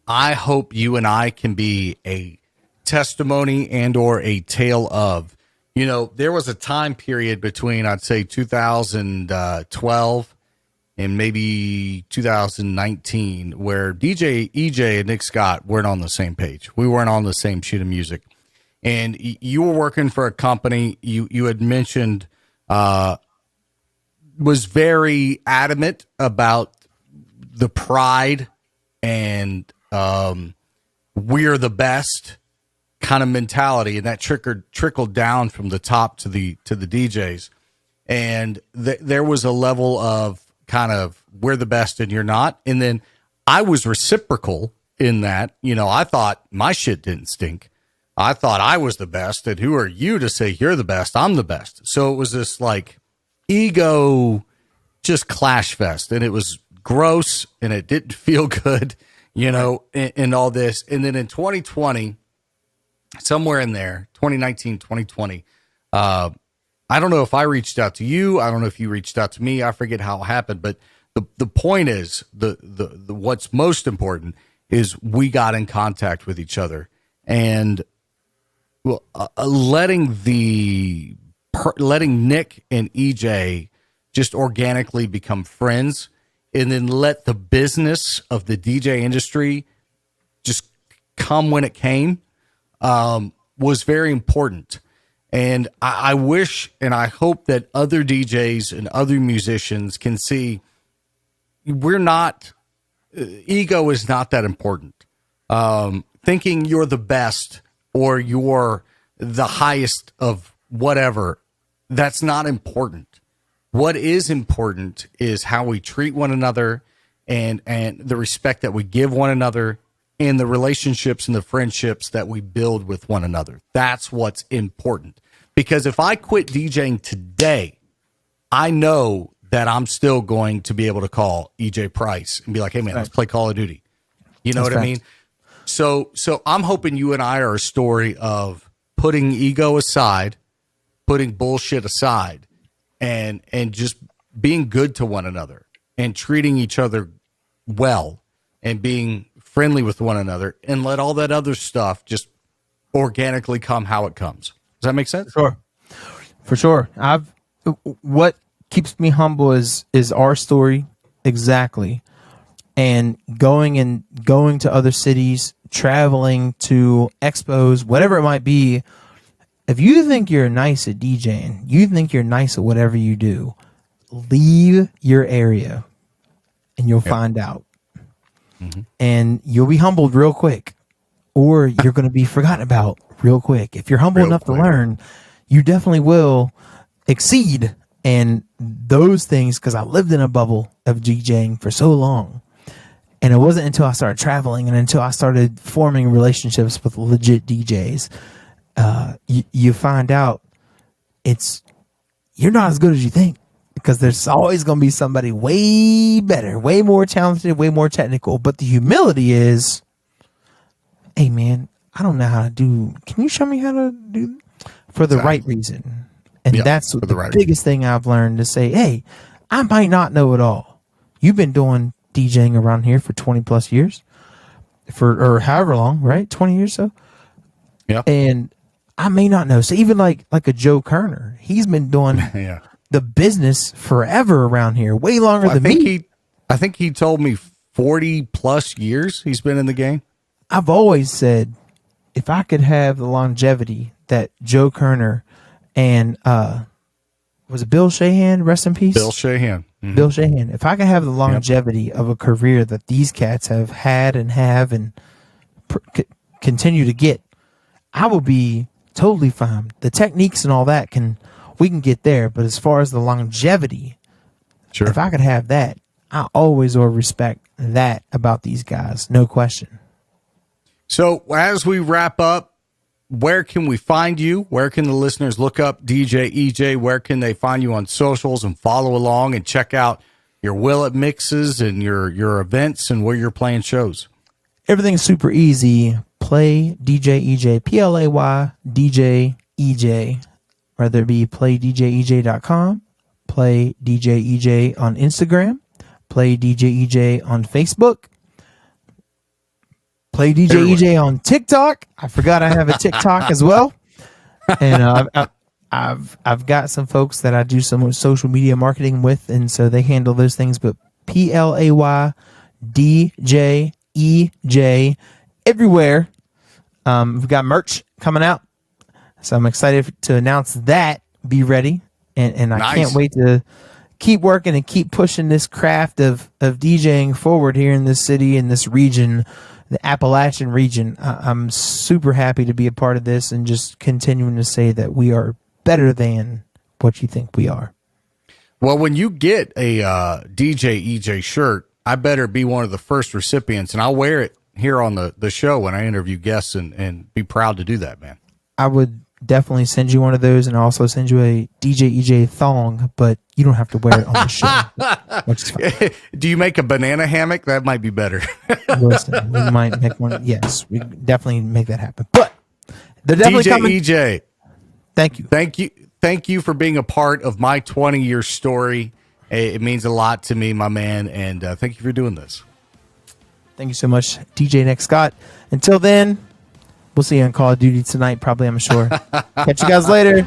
I hope you and I can be a testimony and or a tale of, you know, there was a time period between, I'd say 2012 and maybe 2019 where DJEJ and Nick Scott weren't on the same page. We weren't on the same sheet of music. And you were working for a company you had mentioned was very adamant about the pride and we're the best kind of mentality, and that trickled down from the top to the DJs. And there was a level of kind of we're the best and you're not. And then I was reciprocal in that, you know, I thought my shit didn't stink. I thought I was the best, and who are you to say you're the best? I'm the best. So it was this like ego just clash fest, and it was gross and it didn't feel good, you know, and all this. And then in 2020, somewhere in there, 2019, 2020, I don't know if I reached out to you. I don't know if you reached out to me. I forget how it happened, but the point is the what's most important is we got in contact with each other, and well, letting Nick and EJ just organically become friends, and then let the business of the DJ industry just come when it came, was very important. And I wish and I hope that other DJs and other musicians can see we're not, ego is not that important. Thinking you're the best or you're the highest of whatever, that's not important. What is important is how we treat one another and the respect that we give one another, and the relationships and the friendships that we build with one another. That's what's important. Because if I quit DJing today, I know that I'm still going to be able to call EJ Price and be like, hey, man, let's play Call of Duty. You know what I mean? So I'm hoping you and I are a story of putting ego aside, putting bullshit aside, and just being good to one another and treating each other well and being friendly with one another, and let all that other stuff just organically come how it comes. Does that make sense? Sure. For sure. What keeps me humble is our story. Exactly. And going to other cities, traveling to expos, whatever it might be. If you think you're nice at DJing, you think you're nice at whatever you do, leave your area and you'll find out. Mm-hmm. And you'll be humbled real quick, or you're going to be forgotten about real quick. If you're humble enough to learn, you definitely will exceed. And those things, because I lived in a bubble of DJing for so long, and it wasn't until I started traveling and until I started forming relationships with legit DJs, you find out you're not as good as you think. Because there's always going to be somebody way better, way more talented, way more technical. But the humility is, hey, man, I don't know how to do. Can you show me how to do for the right reason? And that's the biggest thing I've learned, to say, hey, I might not know it all. You've been doing DJing around here for 20 plus years, or however long, right? 20 years so. Yeah. And I may not know. So even like a Joe Kerner, he's been doing the business forever around here, way longer than me. I think he told me 40 plus years he's been in the game. I've always said, if I could have the longevity that Joe Kerner and was it Bill Shahan, rest in peace? Bill Shahan. Mm-hmm. Bill Shahan. If I could have the longevity of a career that these cats have had and have and continue to get, I will be totally fine. The techniques and all that we can get there, but as far as the longevity, if I could have that, I always will respect that about these guys, no question. So as we wrap up, where can we find you? Where can the listeners look up DJEJ? Where can they find you on socials and follow along and check out your Willet mixes and your events and where you're playing shows? Everything's super easy. Play DJEJ, PLAY DJEJ. Whether it be playdjej.com, play DJEJ on Instagram, play DJEJ on Facebook, play DJEJ on TikTok. I forgot I have a TikTok as well. And I've got some folks that I do some social media marketing with, and so they handle those things. But PLAYDJEJ everywhere. We've got merch coming out. So I'm excited to announce that. Be ready. And I can't wait to keep working and keep pushing this craft of DJing forward here in this city, in this region, the Appalachian region. I'm super happy to be a part of this and just continuing to say that we are better than what you think we are. Well, when you get a DJEJ shirt, I better be one of the first recipients, and I'll wear it here on the show when I interview guests and be proud to do that, man. I would definitely send you one of those, and I'll also send you a DJEJ thong, but you don't have to wear it on the show, which is fine. Do you make a banana hammock? That might be better. Listen, we might make one. Yes, we definitely make that happen. But they're definitely DJEJ. Thank you. Thank you for being a part of my 20-year story. It means a lot to me, my man, and thank you for doing this. Thank you so much, DJ Nick Scott. Until then, we'll see you on Call of Duty tonight, probably, I'm sure. Catch you guys later.